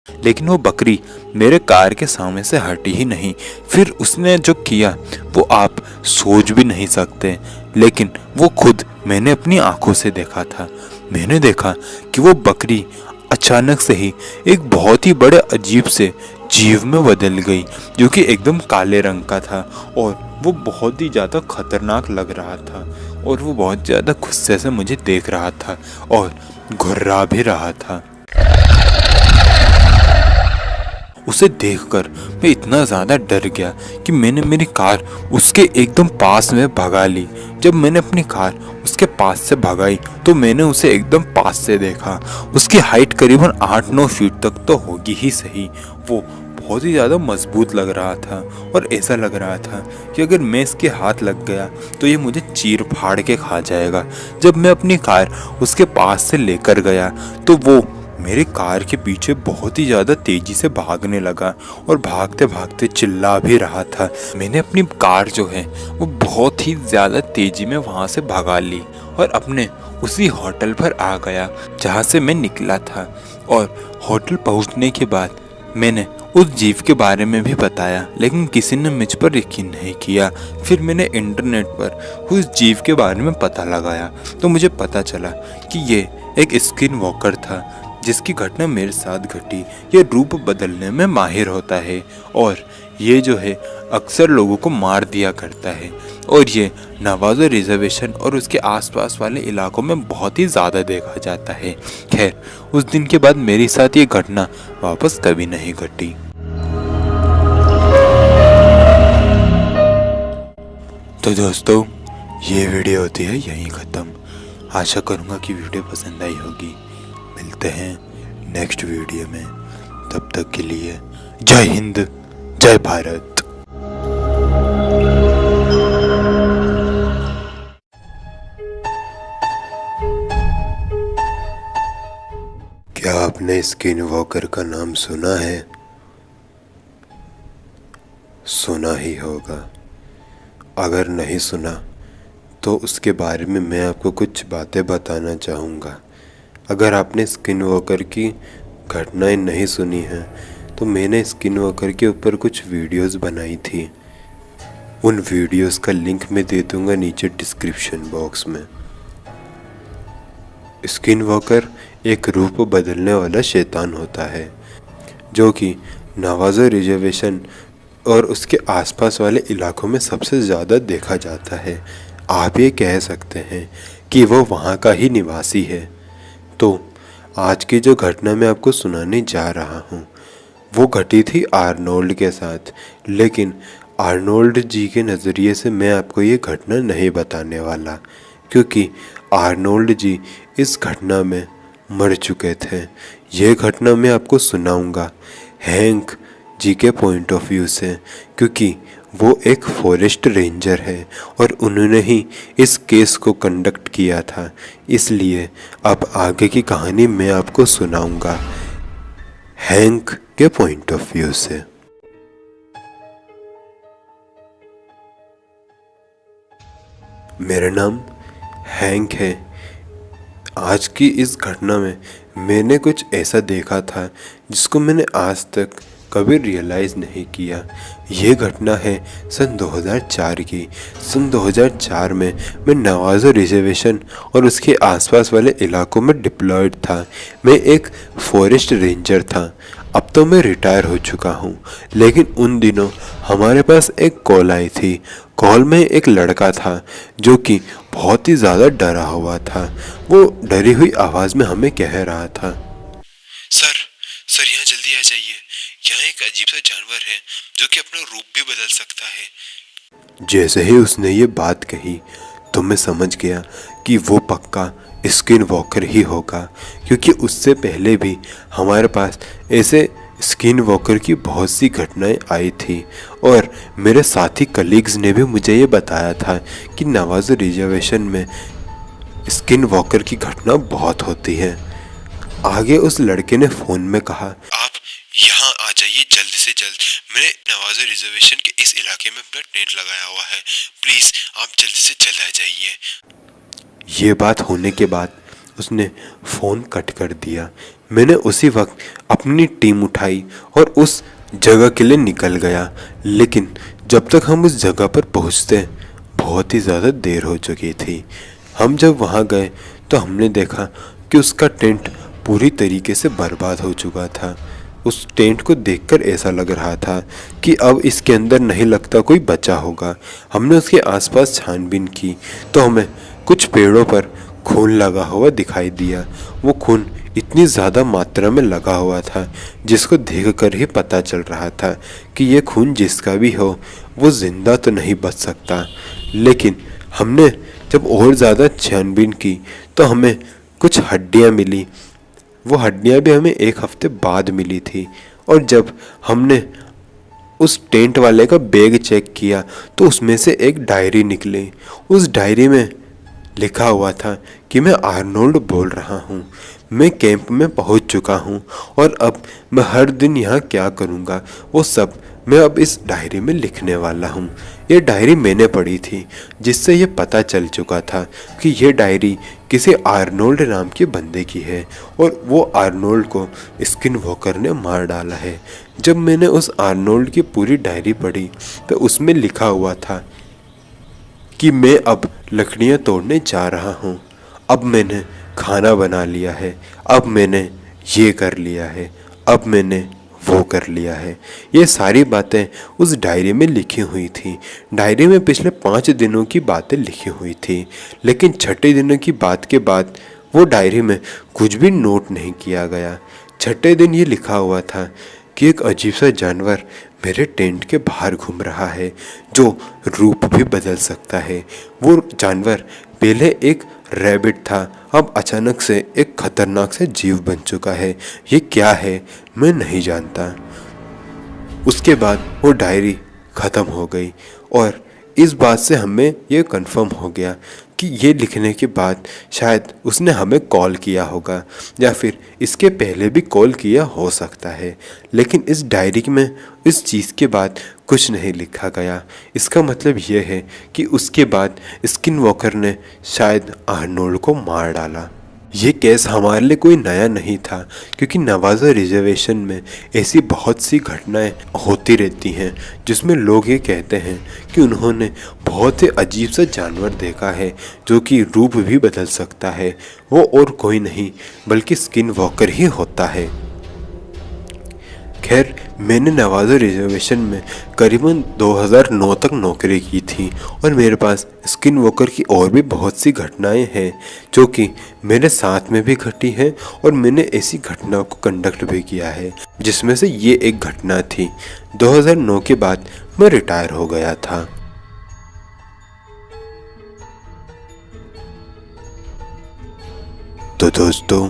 लेकिन वो बकरी मेरे कार के सामने से हटी ही नहीं। फिर उसने जो किया वो आप सोच भी नहीं सकते, लेकिन वो खुद मैंने अपनी आंखों से देखा था। मैंने देखा कि वो बकरी अचानक से ही एक बहुत ही बड़े अजीब से जीव में बदल गई जो कि एकदम काले रंग का था और वो बहुत ही ज़्यादा खतरनाक लग रहा था और वो बहुत ज़्यादा गुस्से से मुझे देख रहा था और घुर्रा भी रहा था। उसे देखकर मैं इतना ज़्यादा डर गया कि मैंने मेरी कार उसके एकदम पास में भगा ली। जब मैंने अपनी कार उसके पास से भगाई तो मैंने उसे एकदम पास से देखा। उसकी हाइट करीबन 8-9 फीट तक तो होगी ही सही। वो बहुत ही ज़्यादा मजबूत लग रहा था और ऐसा लग रहा था कि अगर मैं इसके हाथ लग गया तो ये मुझे चीर फाड़ के खा जाएगा। जब मैं अपनी कार उसके पास से लेकर गया तो वो मेरे कार के पीछे बहुत ही ज़्यादा तेज़ी से भागने लगा और भागते भागते चिल्ला भी रहा था। मैंने अपनी कार जो है वो बहुत ही ज़्यादा तेज़ी में वहाँ से भगा ली और अपने उसी होटल पर आ गया जहाँ से मैं निकला था। और होटल पहुँचने के बाद मैंने उस जीव के बारे में भी बताया, लेकिन किसी ने मुझ पर यकीन नहीं किया। फिर मैंने इंटरनेट पर उस जीव के बारे में पता लगाया तो मुझे पता चला कि ये एक स्किन वॉकर था जिसकी घटना मेरे साथ घटी। ये रूप बदलने में माहिर होता है और ये जो है अक्सर लोगों को मार दिया करता है और ये नवाज़ो रिजर्वेशन और उसके आसपास वाले इलाकों में बहुत ही ज़्यादा देखा जाता है। खैर, उस दिन के बाद मेरे साथ ये घटना वापस कभी नहीं घटी। तो दोस्तों, ये वीडियो होती है यहीं ख़त्म। आशा करूँगा कि वीडियो पसंद आई होगी। मिलते हैं नेक्स्ट वीडियो में, तब तक के लिए जय हिंद, जय भारत। क्या आपने स्किन वॉकर का नाम सुना है? सुना ही होगा। अगर नहीं सुना तो उसके बारे में मैं आपको कुछ बातें बताना चाहूँगा। अगर आपने स्किन वॉकर की घटनाएं नहीं सुनी हैं तो मैंने स्किन वॉकर के ऊपर कुछ वीडियोस बनाई थी। उन वीडियोस का लिंक मैं दे दूँगा नीचे डिस्क्रिप्शन बॉक्स में। स्किन वॉकर एक रूप बदलने वाला शैतान होता है जो कि नवाज़ो रिजर्वेशन और उसके आसपास वाले इलाकों में सबसे ज़्यादा देखा जाता है। आप ये कह सकते हैं कि वो वहाँ का ही निवासी है। तो आज की जो घटना मैं आपको सुनाने जा रहा हूँ वो घटी थी आर्नोल्ड के साथ, लेकिन आर्नोल्ड जी के नज़रिए से मैं आपको ये घटना नहीं बताने वाला, क्योंकि आर्नोल्ड जी इस घटना में मर चुके थे। ये घटना मैं आपको सुनाऊंगा हैंक जी के पॉइंट ऑफ व्यू से, क्योंकि वो एक फॉरेस्ट रेंजर है और उन्होंने ही इस केस को कंडक्ट किया था। इसलिए अब आगे की कहानी मैं आपको सुनाऊंगा हैंक के पॉइंट ऑफ व्यू से। मेरा नाम हैंक है। आज की इस घटना में मैंने कुछ ऐसा देखा था जिसको मैंने आज तक कभी रियलाइज़ नहीं किया। ये घटना है सन 2004 की। सन 2004 में मैं नवाज़ो रिजर्वेशन और उसके आसपास वाले इलाकों में डिप्लॉयड था। मैं एक फॉरेस्ट रेंजर था। अब तो मैं रिटायर हो चुका हूँ, लेकिन उन दिनों हमारे पास एक कॉल आई थी। कॉल में एक लड़का था जो कि बहुत ही ज़्यादा डरा हुआ था। वो डरी हुई आवाज़ में हमें कह रहा था, सर यहाँ जल्दी आ जाइए, यहाँ एक अजीब सा जानवर है जो कि अपना रूप भी बदल सकता है। जैसे ही उसने ये बात कही तो मैं समझ गया कि वो पक्का स्किन वॉकर ही होगा, क्योंकि उससे पहले भी हमारे पास ऐसे स्किन वॉकर की बहुत सी घटनाएं आई थी और मेरे साथी कलीग्स ने भी मुझे ये बताया था कि नवाज़ो रिजर्वेशन में स्किन वॉकर की घटना बहुत होती है। आगे उस लड़के ने फ़ोन में कहा, आप यहाँ आ जाइए जल्द से जल्द। मैंने नवाज़ो रिजर्वेशन के इस इलाके में अपना टेंट लगाया हुआ है, प्लीज़ आप जल्द से जल्द आ जाइए। ये बात होने के बाद उसने फ़ोन कट कर दिया। मैंने उसी वक्त अपनी टीम उठाई और उस जगह के लिए निकल गया, लेकिन जब तक हम उस जगह पर पहुँचते बहुत ही ज़्यादा देर हो चुकी थी। हम जब वहाँ गए तो हमने देखा कि उसका टेंट पूरी तरीके से बर्बाद हो चुका था। उस टेंट को देखकर ऐसा लग रहा था कि अब इसके अंदर नहीं लगता कोई बचा होगा। हमने उसके आसपास छानबीन की तो हमें कुछ पेड़ों पर खून लगा हुआ दिखाई दिया। वो खून इतनी ज़्यादा मात्रा में लगा हुआ था जिसको देखकर ही पता चल रहा था कि ये खून जिसका भी हो वो ज़िंदा तो नहीं बच सकता। लेकिन हमने जब और ज़्यादा छानबीन की तो हमें कुछ हड्डियाँ मिली। वो हड्डियाँ भी हमें एक हफ्ते बाद मिली थी। और जब हमने उस टेंट वाले का बैग चेक किया तो उसमें से एक डायरी निकली। उस डायरी में लिखा हुआ था कि मैं आर्नोल्ड बोल रहा हूँ, मैं कैंप में पहुँच चुका हूँ और अब मैं हर दिन यहाँ क्या करूँगा वो सब मैं अब इस डायरी में लिखने वाला हूँ। ये डायरी मैंने पढ़ी थी, जिससे ये पता चल चुका था कि ये डायरी किसी आर्नोल्ड नाम के बंदे की है और वो आर्नोल्ड को स्किन वॉकर ने मार डाला है। जब मैंने उस आर्नोल्ड की पूरी डायरी पढ़ी तो उसमें लिखा हुआ था कि मैं अब लकड़ियाँ तोड़ने जा रहा हूँ, अब मैंने खाना बना लिया है, अब मैंने ये कर लिया है, अब मैंने वो कर लिया है। ये सारी बातें उस डायरी में लिखी हुई थी। डायरी में पिछले 5 दिनों की बातें लिखी हुई थी, लेकिन छठे दिनों की बात के बाद वो डायरी में कुछ भी नोट नहीं किया गया। छठे दिन ये लिखा हुआ था कि एक अजीब सा जानवर मेरे टेंट के बाहर घूम रहा है जो रूप भी बदल सकता है। वो जानवर पहले एक रैबिट था, अब अचानक से एक खतरनाक से जीव बन चुका है। ये क्या है मैं नहीं जानता। उसके बाद वो डायरी ख़त्म हो गई और इस बात से हमें ये कंफर्म हो गया कि ये लिखने के बाद शायद उसने हमें कॉल किया होगा या फिर इसके पहले भी कॉल किया हो सकता है। लेकिन इस डायरी में इस चीज़ के बाद कुछ नहीं लिखा गया। इसका मतलब ये है कि उसके बाद स्किन वॉकर ने शायद आर्नोल्ड को मार डाला। ये केस हमारे लिए कोई नया नहीं था, क्योंकि नवाज़ो रिजर्वेशन में ऐसी बहुत सी घटनाएं होती रहती हैं जिसमें लोग ये कहते हैं कि उन्होंने बहुत ही अजीब सा जानवर देखा है जो कि रूप भी बदल सकता है। वो और कोई नहीं बल्कि स्किन वॉकर ही होता है। खैर, मैंने नवाज़ो रिजर्वेशन में करीबन 2009 तक नौकरी की थी और मेरे पास स्किन वॉकर की और भी बहुत सी घटनाएं हैं जो कि मेरे साथ में भी घटी हैं और मैंने ऐसी घटनाओं को कंडक्ट भी किया है, जिसमें से ये एक घटना थी। 2009 के बाद मैं रिटायर हो गया था। तो दोस्तों,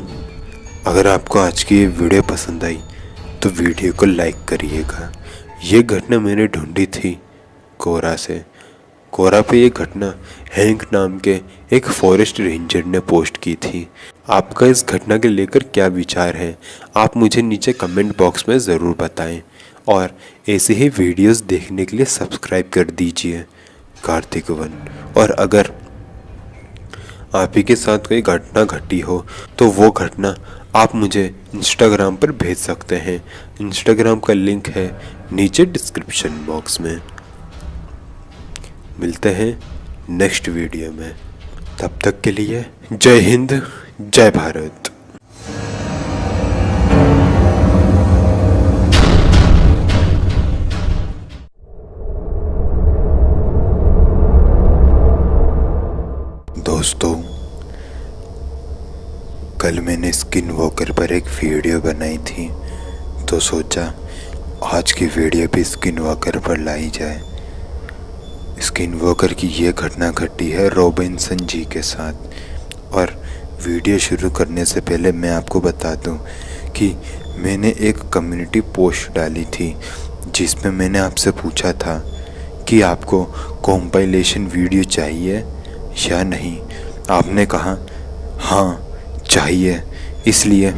अगर आपको आज की ये वीडियो पसंद आई तो वीडियो को लाइक करिएगा। ये घटना मैंने ढूंढी थी कोरा से। कोरा पे ये घटना हैंक नाम के एक फॉरेस्ट रेंजर ने पोस्ट की थी। आपका इस घटना के लेकर क्या विचार है, आप मुझे नीचे कमेंट बॉक्स में ज़रूर बताएं और ऐसे ही वीडियोस देखने के लिए सब्सक्राइब कर दीजिए कार्तिक वन। और अगर आप ही के साथ कोई घटना घटी हो तो वो घटना आप मुझे इंस्टाग्राम पर भेज सकते हैं। इंस्टाग्राम का लिंक है नीचे डिस्क्रिप्शन बॉक्स में। मिलते हैं नेक्स्ट वीडियो में, तब तक के लिए जय हिंद, जय भारत। दोस्तों, कल मैंने स्किन वॉकर पर एक वीडियो बनाई थी, तो सोचा आज की वीडियो भी स्किन वॉकर पर लाई जाए। स्किन वॉकर की ये घटना घटी है रॉबिन्सन जी के साथ। और वीडियो शुरू करने से पहले मैं आपको बता दूं कि मैंने एक कम्युनिटी पोस्ट डाली थी जिसमें मैंने आपसे पूछा था कि आपको कॉम्पाइलेशन वीडियो चाहिए या नहीं। आपने कहा हाँ चाहिए, इसलिए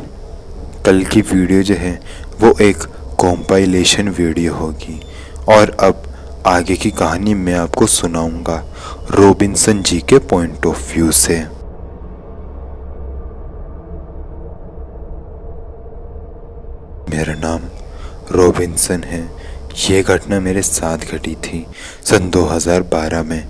कल की वीडियो जो है वो एक कॉम्पाइलेशन वीडियो होगी। और अब आगे की कहानी मैं आपको सुनाऊंगा रॉबिन्सन जी के पॉइंट ऑफ व्यू से। मेरा नाम रॉबिन्सन है। ये घटना मेरे साथ घटी थी सन 2012 में।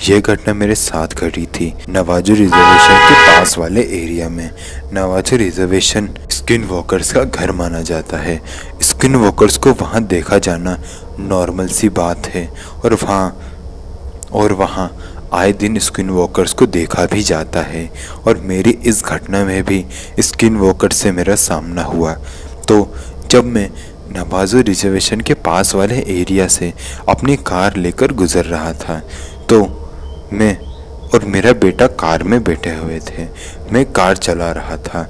ये घटना मेरे साथ घटी थी नवाजो रिजर्वेशन के पास वाले एरिया में। नवाजो रिजर्वेशन स्किन वॉकर्स का घर माना जाता है। स्किन वॉकर्स को वहाँ देखा जाना नॉर्मल सी बात है और वहाँ आए दिन स्किन वॉकर्स को देखा भी जाता है। और मेरी इस घटना में भी स्किन वॉकर्स से मेरा सामना हुआ। तो जब मैं नवाजो रिजर्वेशन के पास वाले एरिया से अपनी कार लेकर गुजर रहा था तो मैं और मेरा बेटा कार में बैठे हुए थे। मैं कार चला रहा था,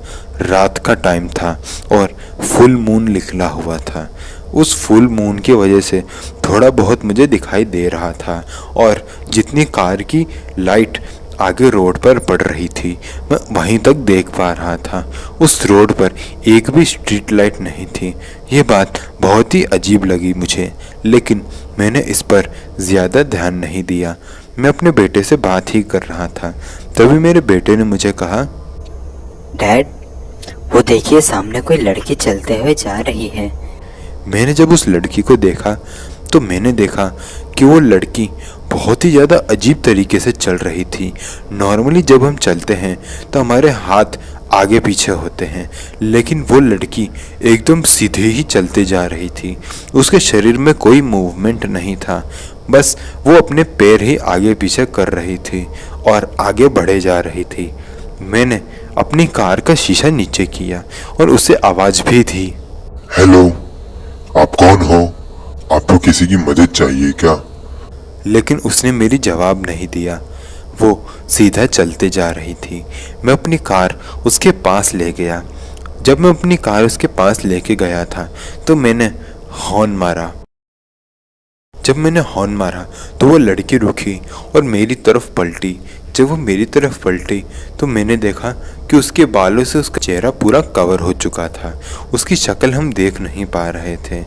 रात का टाइम था और फुल मून निकला हुआ था। उस फुल मून की वजह से थोड़ा बहुत मुझे दिखाई दे रहा था और जितनी कार की लाइट आगे रोड पर पड़ रही थी मैं वहीं तक देख पा रहा था। उस रोड पर एक भी स्ट्रीट लाइट नहीं थी। ये बात बहुत ही अजीब लगी मुझे, लेकिन मैंने इस पर ज़्यादा ध्यान नहीं दिया। मैं अपने बेटे से बात ही कर रहा था, तभी मेरे बेटे ने मुझे कहा, डैड, वो देखिए सामने कोई लड़की चलते हुए जा रही है। मैंने जब उस लड़की को देखा तो मैंने देखा कि वो लड़की बहुत ही ज़्यादा अजीब तरीके से चल रही थी। नॉर्मली जब हम चलते हैं तो हमारे हाथ आगे पीछे होते हैं, लेकिन वो लड़की एकदम सीधे ही चलते जा रही थी। उसके शरीर में कोई मूवमेंट नहीं था, बस वो अपने पैर ही आगे पीछे कर रही थी और आगे बढ़े जा रही थी। मैंने अपनी कार का शीशा नीचे किया और उसे आवाज़ भी दी, हेलो, आप कौन हो? आपको किसी की मदद चाहिए क्या? लेकिन उसने मेरी जवाब नहीं दिया। वो सीधा चलते जा रही थी। मैं अपनी कार उसके पास ले गया। जब मैं अपनी कार उसके पास लेके गया था तो मैंने हॉर्न मारा। जब मैंने हॉर्न मारा तो वो लड़की रुकी और मेरी तरफ पलटी। जब वो मेरी तरफ पलटी तो मैंने देखा कि उसके बालों से उसका चेहरा पूरा कवर हो चुका था। उसकी शक्ल हम देख नहीं पा रहे थे।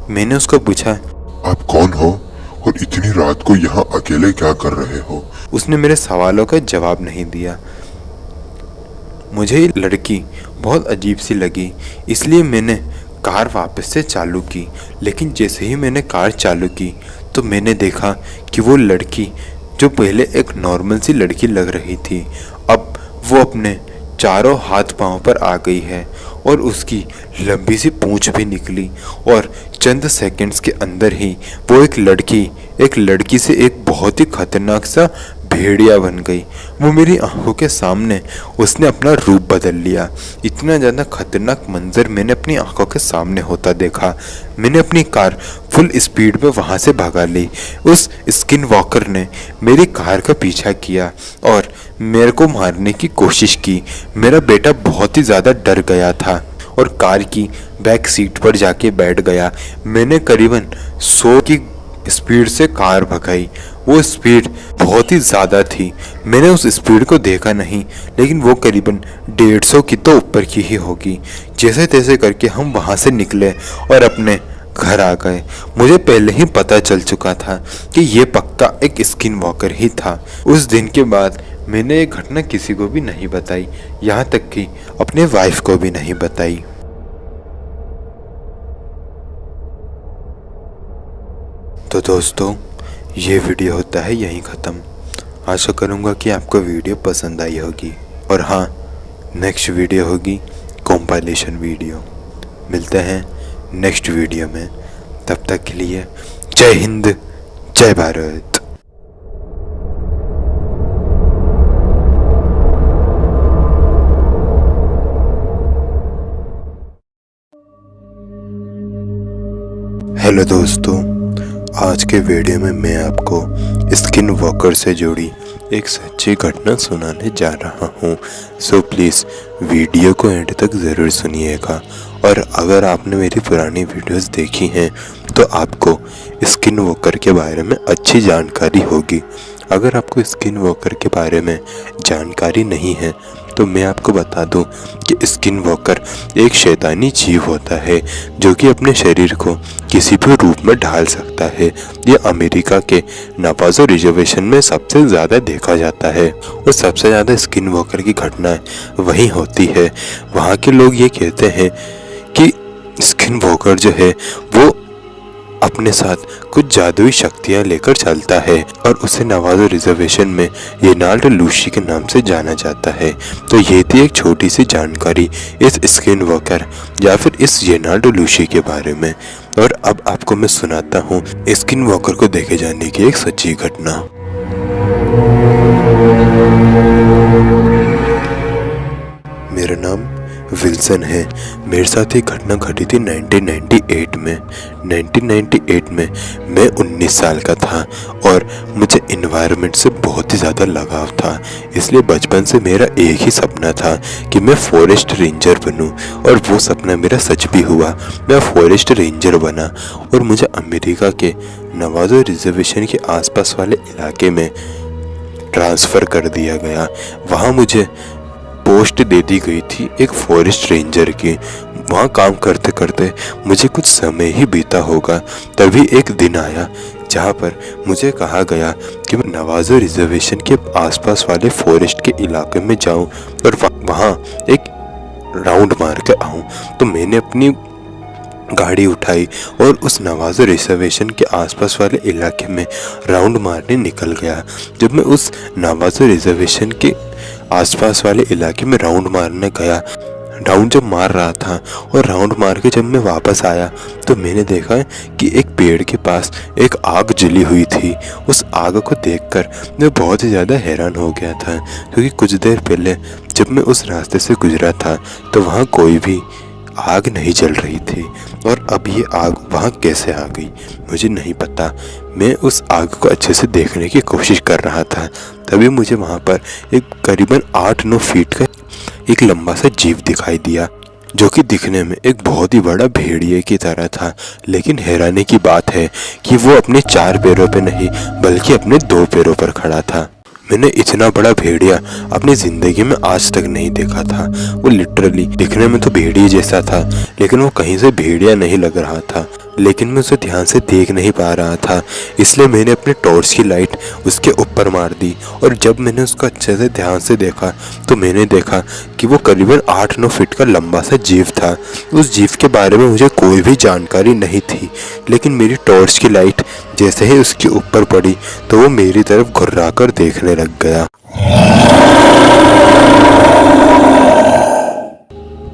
मैंने उसको पूछा, आप कौन हो और इतनी रात को यहाँ अकेले क्या कर रहे हो? उसने मेरे सवालों का जवाब नहीं दिया। मुझे ये लड़की बहुत अजीब सी लगी, इसलिए मैंने कार वापस से चालू की। लेकिन जैसे ही मैंने कार चालू की तो मैंने देखा कि वो लड़की जो पहले एक नॉर्मल सी लड़की लग रही थी, अब वो अपने चारों हाथ पांव पर आ गई है और उसकी लंबी सी पूंछ भी निकली और चंद सेकंड्स के अंदर ही वो एक लड़की से एक बहुत ही खतरनाक सा भेड़िया बन गई। वो मेरी आंखों के सामने उसने अपना रूप बदल लिया। इतना ज़्यादा खतरनाक मंजर मैंने अपनी आंखों के सामने होता देखा। मैंने अपनी कार फुल स्पीड में वहाँ से भगा ली। उस स्किन वॉकर ने मेरी कार का पीछा किया और मेरे को मारने की कोशिश की। मेरा बेटा बहुत ही ज़्यादा डर गया था और कार की बैक सीट पर जाके बैठ गया। मैंने करीबन 100 की स्पीड से कार भगाई। वो स्पीड बहुत ही ज़्यादा थी। मैंने उस स्पीड को देखा नहीं, लेकिन वो करीबन 150 की तो ऊपर की ही होगी। जैसे तैसे करके हम वहाँ से निकले और अपने घर आ गए। मुझे पहले ही पता चल चुका था कि ये पक्का एक स्किन वॉकर ही था। उस दिन के बाद मैंने ये घटना किसी को भी नहीं बताई, यहाँ तक कि अपने वाइफ को भी नहीं बताई। तो दोस्तों, ये वीडियो होता है यहीं ख़त्म। आशा करूँगा कि आपको वीडियो पसंद आई होगी। और हाँ, नेक्स्ट वीडियो होगी कॉम्पाइलेशन वीडियो। मिलते हैं नेक्स्ट वीडियो में। तब तक के लिए जय हिंद, जय भारत। हेलो दोस्तों, आज के वीडियो में मैं आपको स्किन वॉकर से जुड़ी एक सच्ची घटना सुनाने जा रहा हूँ। सो प्लीज़ वीडियो को एंड तक ज़रूर सुनिएगा। और अगर आपने मेरी पुरानी वीडियोस देखी हैं तो आपको स्किन वॉकर के बारे में अच्छी जानकारी होगी। अगर आपको स्किन वॉकर के बारे में जानकारी नहीं है तो मैं आपको बता दूं कि स्किन वॉकर एक शैतानी जीव होता है जो कि अपने शरीर को किसी भी रूप में ढाल सकता है। ये अमेरिका के नवाजो रिजर्वेशन में सबसे ज़्यादा देखा जाता है और सबसे ज़्यादा स्किन वॉकर की घटनाएं वहीं होती है। वहाँ के लोग ये कहते हैं कि स्किन वॉकर जो है वो अपने साथ कुछ जादुई शक्तियां लेकर चलता है और उसे नवाजो रिजर्वेशन में येनाल्ड लूसी के नाम से जाना जाता है। तो ये थी एक छोटी सी जानकारी इस स्किन वॉकर या फिर इस येनाल्ड लूसी के बारे में। और अब आपको मैं सुनाता हूँ स्किन वॉकर को देखे जाने की एक सच्ची घटना। मेरा नाम विल्सन है। मेरे साथ ये घटना घटी थी 1998 में। 1998 में मैं 19 साल का था और मुझे इन्वायरमेंट से बहुत ही ज़्यादा लगाव था। इसलिए बचपन से मेरा एक ही सपना था कि मैं फॉरेस्ट रेंजर बनूं और वो सपना मेरा सच भी हुआ। मैं फॉरेस्ट रेंजर बना और मुझे अमेरिका के नवाजो रिजर्वेशन के आसपास वाले इलाके में ट्रांसफ़र कर दिया गया। वहाँ मुझे पोस्ट दे दी गई थी एक फॉरेस्ट रेंजर की। वहाँ काम करते करते मुझे कुछ समय ही बीता होगा, तभी एक दिन आया जहाँ पर मुझे कहा गया कि मैं नवाजो रिजर्वेशन के आसपास वाले फॉरेस्ट के इलाके में जाऊँ और वहाँ एक राउंड मार के आऊँ। तो मैंने अपनी गाड़ी उठाई और उस नवाजो रिजर्वेशन के आसपास वाले इलाके में राउंड मारने निकल गया। जब मैं उस नवाजो रिजर्वेशन के आसपास वाले इलाके में राउंड मारने गया, राउंड जब मार रहा था और राउंड मार के जब मैं वापस आया तो मैंने देखा कि एक पेड़ के पास एक आग जली हुई थी। उस आग को देखकर मैं बहुत ही ज़्यादा हैरान हो गया था, क्योंकि कुछ देर पहले जब मैं उस रास्ते से गुजरा था तो वहाँ कोई भी आग नहीं जल रही थी। और अब ये आग वहाँ कैसे आ गई मुझे नहीं पता। मैं उस आग को अच्छे से देखने की कोशिश कर रहा था, तभी मुझे वहाँ पर एक करीबन 8-9 फीट का एक लंबा सा जीव दिखाई दिया, जो कि दिखने में एक बहुत ही बड़ा भेड़िए की तरह था। लेकिन हैरानी की बात है कि वो अपने 4 पैरों पे नहीं बल्कि अपने 2 पैरों पर खड़ा था। मैंने इतना बड़ा भेड़िया अपनी ज़िंदगी में आज तक नहीं देखा था। वो लिटरली दिखने में तो भेड़िए जैसा था, लेकिन वो कहीं से भेड़िया नहीं लग रहा था। लेकिन मैं उसे ध्यान से देख नहीं पा रहा था, इसलिए मैंने अपने टॉर्च की लाइट उसके ऊपर मार दी। और जब मैंने उसको अच्छे से ध्यान से देखा तो मैंने देखा कि वो करीबन 8-9 फीट का लंबा सा जीव था। उस जीव के बारे में मुझे कोई भी जानकारी नहीं थी, लेकिन मेरी टॉर्च की लाइट जैसे ही उसके ऊपर पड़ी तो वो मेरी तरफ घुर्रा कर देखने लग गया।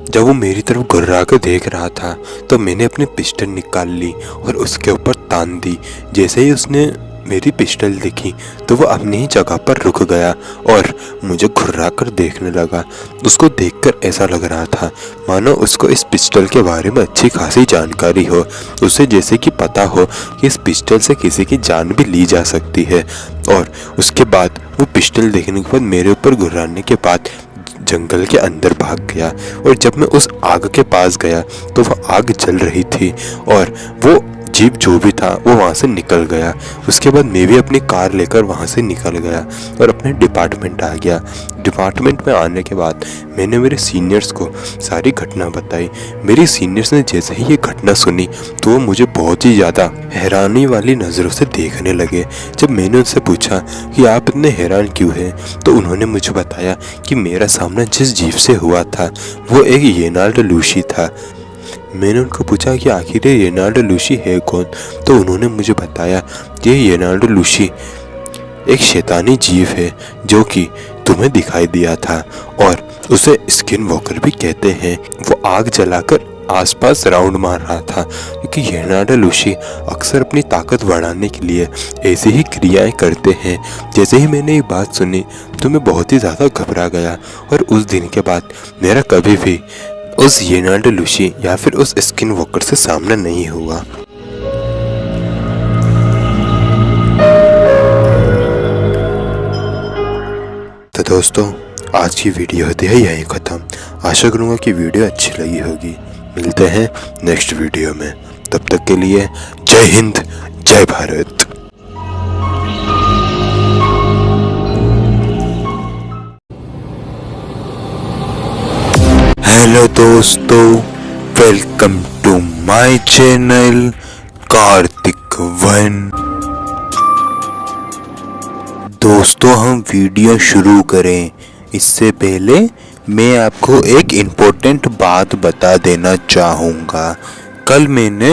जब वो मेरी तरफ घुर्रा कर देख रहा था तो मैंने अपनी पिस्टल निकाल ली और उसके ऊपर तान दी। जैसे ही उसने मेरी पिस्टल दिखी तो वो अपनी ही जगह पर रुक गया और मुझे घुर्रा कर देखने लगा। उसको देखकर ऐसा लग रहा था मानो उसको इस पिस्टल के बारे में अच्छी खासी जानकारी हो। उसे जैसे कि पता हो कि इस पिस्टल से किसी की जान भी ली जा सकती है। और उसके बाद वो पिस्टल देखने के बाद मेरे ऊपर घुर्राने के बाद जंगल के अंदर भाग गया। और जब मैं उस आग के पास गया तो वह आग जल रही थी और वो जीप जो भी था वो वहाँ से निकल गया। उसके बाद मैं भी अपनी कार लेकर वहाँ से निकल गया और अपने डिपार्टमेंट आ गया। डिपार्टमेंट में आने के बाद मैंने मेरे सीनियर्स को सारी घटना बताई। मेरे सीनियर्स ने जैसे ही ये घटना सुनी तो वो मुझे बहुत ही ज़्यादा हैरानी वाली नज़रों से देखने लगे। जब मैंने उनसे पूछा कि आप इतने हैरान क्यों हैं, तो उन्होंने मुझे बताया कि मेरा सामना जिस जीप से हुआ था वो एक रेनाल्डो लूसी था। मैंने उनको पूछा कि आखिर ये रेनाल्डो लूसी है कौन, तो उन्होंने मुझे बताया कि ये रेनाल्डो लूसी एक शैतानी जीव है जो कि तुम्हें दिखाई दिया था और उसे स्किन वॉकर भी कहते हैं। वो आग जलाकर आसपास राउंड मार रहा था क्योंकि रेनाल्डो लूसी अक्सर अपनी ताकत बढ़ाने के लिए ऐसी ही क्रियाएं करते हैं। जैसे ही मैंने ये बात सुनी तो मैं बहुत ही ज़्यादा घबरा गया और उस दिन के बाद मेरा कभी भी उस रेनाल्डो लूसी या फिर उस स्किन वॉकर से सामना नहीं हुआ। तो दोस्तों, आज की वीडियो होती है यहीं ख़त्म। आशा करूँगा कि वीडियो अच्छी लगी होगी। मिलते हैं नेक्स्ट वीडियो में, तब तक के लिए जय हिंद, जय भारत। हेलो दोस्तों, welcome to my channel Kartik one. दोस्तों, हम वीडियो शुरू करें इससे पहले मैं आपको एक इम्पोर्टेंट बात बता देना चाहूँगा। कल मैंने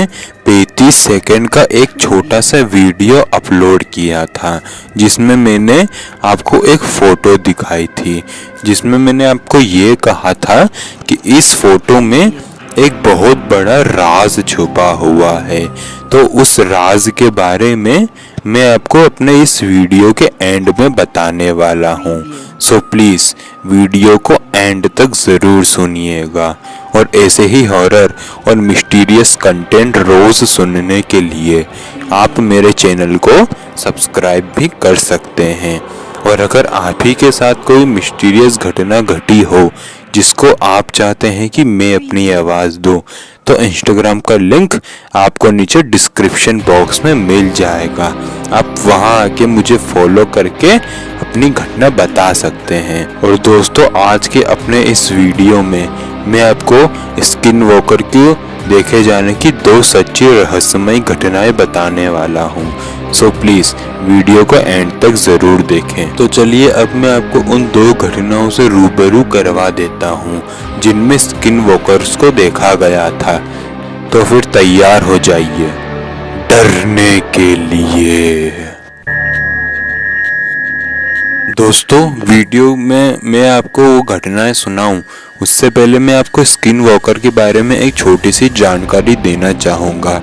35 सेकंड का एक छोटा सा वीडियो अपलोड किया था जिसमें मैंने आपको एक फ़ोटो दिखाई थी, जिसमें मैंने आपको ये कहा था कि इस फ़ोटो में एक बहुत बड़ा राज छुपा हुआ है। तो उस राज के बारे में मैं आपको अपने इस वीडियो के एंड में बताने वाला हूँ। सो प्लीज़ वीडियो को एंड तक ज़रूर सुनिएगा और ऐसे ही हॉरर और मिस्टीरियस कंटेंट रोज़ सुनने के लिए आप मेरे चैनल को सब्सक्राइब भी कर सकते हैं। और अगर आप ही के साथ कोई मिस्टीरियस घटना घटी हो जिसको आप चाहते हैं कि मैं अपनी आवाज़ दूं, तो इंस्टाग्राम का लिंक आपको नीचे डिस्क्रिप्शन बॉक्स में मिल जाएगा। आप वहां आके मुझे फॉलो करके अपनी घटना बता सकते हैं। और दोस्तों, आज के अपने इस वीडियो में मैं आपको स्किन वॉकर की देखे जाने की 2 सच्ची रहस्यमयी घटनाएं बताने वाला हूँ। सो प्लीज़ वीडियो को एंड तक ज़रूर देखें। तो चलिए अब मैं आपको उन 2 घटनाओं से रूबरू करवा देता हूँ जिनमें स्किन वॉकर्स को देखा गया था। तो फिर तैयार हो जाइए डरने के लिए। दोस्तों, वीडियो में मैं आपको वो घटनाएं सुनाऊं उससे पहले मैं आपको स्किन वॉकर के बारे में एक छोटी सी जानकारी देना चाहूँगा।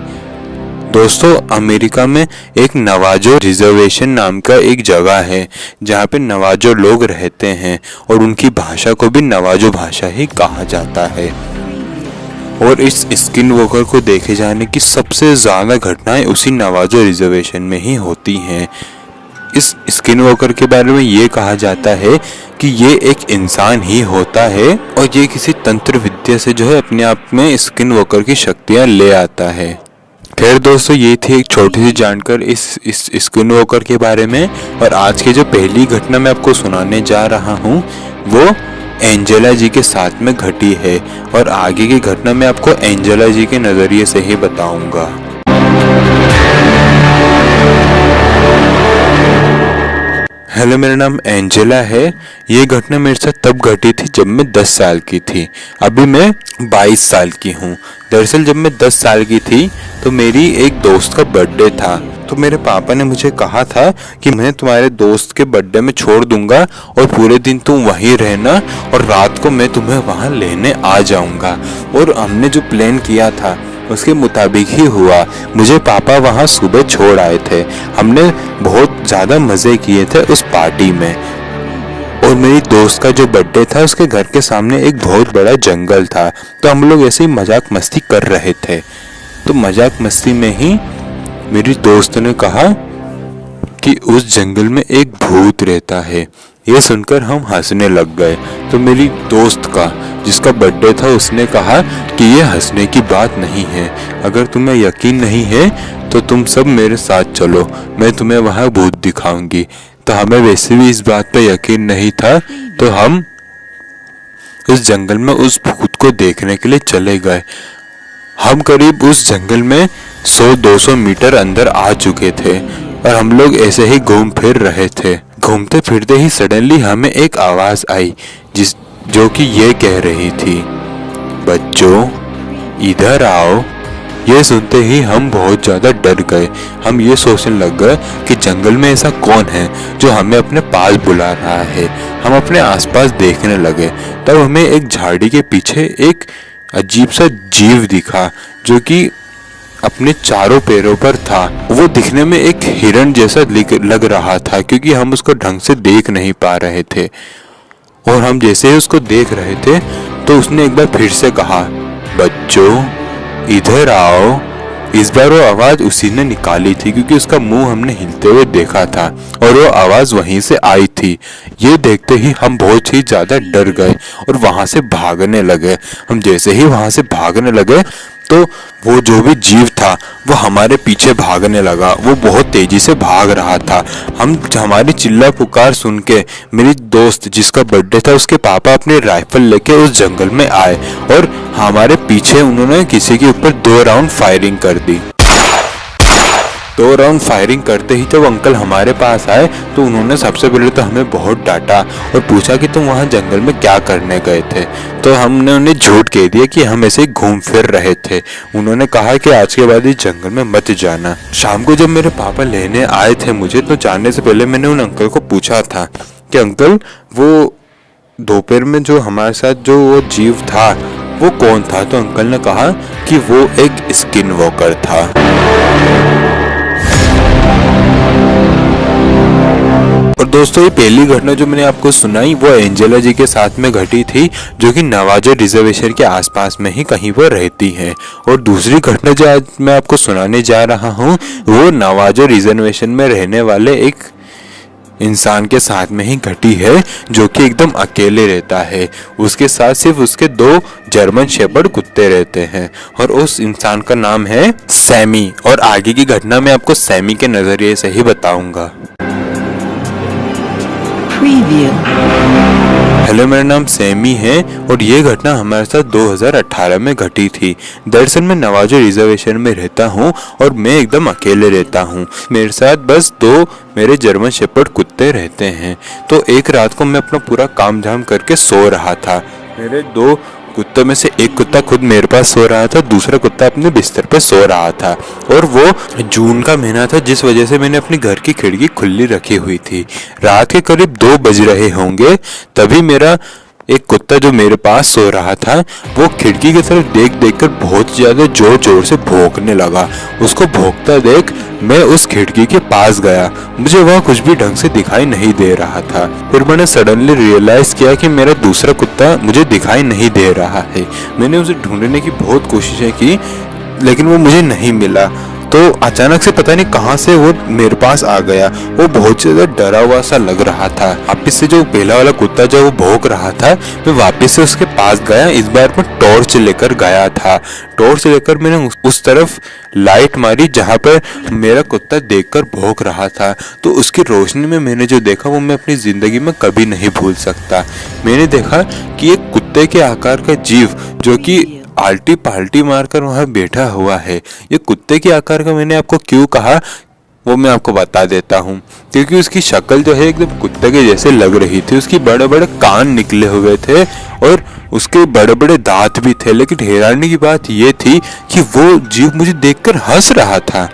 दोस्तों, अमेरिका में एक नवाजो रिजर्वेशन नाम का एक जगह है जहाँ पे नवाजो लोग रहते हैं और उनकी भाषा को भी नवाजो भाषा ही कहा जाता है। और इस स्किन वॉकर को देखे जाने की सबसे ज़्यादा घटनाएं उसी नवाजो रिजर्वेशन में ही होती हैं। इस स्किन वॉकर के बारे में ये कहा जाता है कि ये एक इंसान ही होता है और ये किसी तंत्र विद्या से जो है अपने आप में स्किन वॉकर की शक्तियाँ ले आता है। खैर दोस्तों, ये थी एक छोटी सी जानकारी इस स्किन वॉकर के बारे में। और आज की जो पहली घटना मैं आपको सुनाने जा रहा हूँ वो एंजेला जी के साथ में घटी है और आगे की घटना मैं आपको एंजेला जी के नज़रिए से ही बताऊंगा। हेलो, मेरा नाम एंजेला है। ये घटना मेरे साथ तब घटी थी जब मैं 10 साल की थी। अभी मैं 22 साल की हूँ। दरअसल जब मैं 10 साल की थी तो मेरी एक दोस्त का बर्थडे था। तो मेरे पापा ने मुझे कहा था कि मैं तुम्हारे दोस्त के बर्थडे में छोड़ दूंगा और पूरे दिन तुम वहीं रहना और रात को मैं तुम्हें वहाँ लेने आ जाऊँगा। और हमने जो प्लान किया था उसके मुताबिक ही हुआ। मुझे पापा वहाँ सुबह छोड़ आए थे। हमने बहुत ज़्यादा मज़े किए थे उस पार्टी में। और मेरी दोस्त का जो बर्थडे था उसके घर के सामने एक बहुत बड़ा जंगल था। तो हम लोग ऐसे ही मजाक मस्ती कर रहे थे। तो मजाक मस्ती में ही मेरी दोस्त ने कहा कि उस जंगल में एक भूत रहता है। ये सुनकर हम हंसने लग गए। तो मेरी दोस्त का जिसका बर्थडे था उसने कहा कि ये हंसने की बात नहीं है, अगर तुम्हें यकीन नहीं है तो तुम सब मेरे साथ चलो, मैं तुम्हें वहाँ भूत दिखाऊंगी। तो हमें वैसे भी इस बात पे यकीन नहीं था, तो हम उस जंगल में उस भूत को देखने के लिए चले गए। हम करीब उस जंगल में 100-200 मीटर अंदर आ चुके थे और हम लोग ऐसे ही घूम फिर रहे थे। घूमते फिरते ही सडनली हमें एक आवाज आई जो कि ये कह रही थी, बच्चों इधर आओ। ये सुनते ही हम बहुत ज़्यादा डर गए। हम ये सोचने लग गए कि जंगल में ऐसा कौन है जो हमें अपने पास बुला रहा है। हम अपने आसपास देखने लगे, तब हमें एक झाड़ी के पीछे एक अजीब सा जीव दिखा जो कि अपने चारों पैरों पर था। वो दिखने में एक हिरण जैसा लग रहा था, क्योंकि हम उसको ढंग से देख नहीं पा रहे थे। और हम जैसे ही उसको देख रहे थे तो उसने एक बार फिर से कहा, बच्चों इधर आओ। इस बार वो आवाज उसी ने निकाली थी, क्योंकि उसका मुंह हमने हिलते हुए देखा था और वो आवाज वहीं से आई थी। ये देखते ही हम बहुत ही ज्यादा डर गए और वहां से भागने लगे। हम जैसे ही वहां से भागने लगे तो वो जो भी जीव था वो हमारे पीछे भागने लगा। वो बहुत तेजी से भाग रहा था। हमारी चिल्ला पुकार सुन के मेरी दोस्त जिसका बर्थडे था उसके पापा अपनी राइफल लेके उस जंगल में आए और हमारे पीछे उन्होंने किसी के ऊपर 2 राउंड फायरिंग कर दी। 2 राउंड फायरिंग करते ही जब अंकल हमारे पास आए तो उन्होंने सबसे पहले तो हमें बहुत डांटा और पूछा कि तुम वहाँ जंगल में क्या करने गए थे। तो हमने उन्हें झूठ कह दिया कि हम ऐसे ही घूम फिर रहे थे। उन्होंने कहा कि आज के बाद इस जंगल में मत जाना। शाम को जब मेरे पापा लेने आए थे मुझे, तो जाने से पहले मैंने उन अंकल को पूछा था कि अंकल वो दोपहर में जो हमारे साथ जो वो जीव था वो कौन था। तो अंकल ने कहा कि वो एक स्किन वॉकर था। और दोस्तों ये पहली घटना जो मैंने आपको सुनाई वो एंजेला जी के साथ में घटी थी, जो कि नवाजो रिजर्वेशन के आसपास में ही कहीं पर रहती हैं। और दूसरी घटना जो आज मैं आपको सुनाने जा रहा हूँ वो नवाजो रिजर्वेशन में रहने वाले एक इंसान के साथ में ही घटी है, जो कि एकदम अकेले रहता है। उसके साथ सिर्फ उसके 2 जर्मन शेपर्ड कुत्ते रहते हैं और उस इंसान का नाम है सैमी। और आगे की घटना मैं आपको सैमी के नजरिए से ही बताऊंगा। हेलो, मेरा नाम सैमी है और ये घटना हमारे साथ 2018 में घटी थी। दरअसल मैं नवाजो रिजर्वेशन में रहता हूँ और मैं एकदम अकेले रहता हूँ। मेरे साथ बस 2 मेरे जर्मन शेपर्ड कुत्ते रहते हैं। तो एक रात को मैं अपना पूरा काम धाम करके सो रहा था। मेरे 2 कुत्तों में से एक कुत्ता खुद मेरे पास सो रहा था, दूसरा कुत्ता अपने बिस्तर पे सो रहा था। और वो जून का महीना था, जिस वजह से मैंने अपनी घर की खिड़की खुली रखी हुई थी। रात के करीब 2 बज रहे होंगे, तभी मेरा एक कुत्ता जो मेरे पास सो रहा था वो खिड़की की तरफ देख कर बहुत ज्यादा जोर जोर से भौंकने लगा। उसको भौंकता देख मैं उस खिड़की के पास गया। मुझे वहाँ कुछ भी ढंग से दिखाई नहीं दे रहा था। फिर मैंने सडनली रियलाइज किया कि मेरा दूसरा कुत्ता मुझे दिखाई नहीं दे रहा है। मैंने उसे ढूंढने की बहुत कोशिशें की, लेकिन वो मुझे नहीं मिला। तो अचानक से पता नहीं कहां से वो मेरे पास आ गया। वो बहुत ज्यादा डरा हुआ सा लग रहा था। वापिस से जो पहला वाला कुत्ता जो वो भौंक रहा था, मैं वापिस से उसके पास गया। इस बार मैं टॉर्च लेकर गया था। टॉर्च लेकर मैंने उस तरफ लाइट मारी जहां पर मेरा कुत्ता देखकर भौंक रहा था। तो उसकी रोशनी में मैंने जो देखा वो मैं अपनी जिंदगी में कभी नहीं भूल सकता। मैंने देखा कि एक कुत्ते के आकार का जीव जो कि आल्टी पाल्टी मारकर वहां बैठा हुआ है। ये कुत्ते के आकार का मैंने आपको क्यों कहा वो मैं आपको बता देता हूँ। क्योंकि उसकी शक्ल जो है एकदम कुत्ते के जैसे लग रही थी। उसकी बड़े बड़े कान निकले हुए थे और उसके बड़े बड़े दांत भी थे। लेकिन हैरानी की बात ये थी कि वो जीव मुझे देखकर हंस रहा था।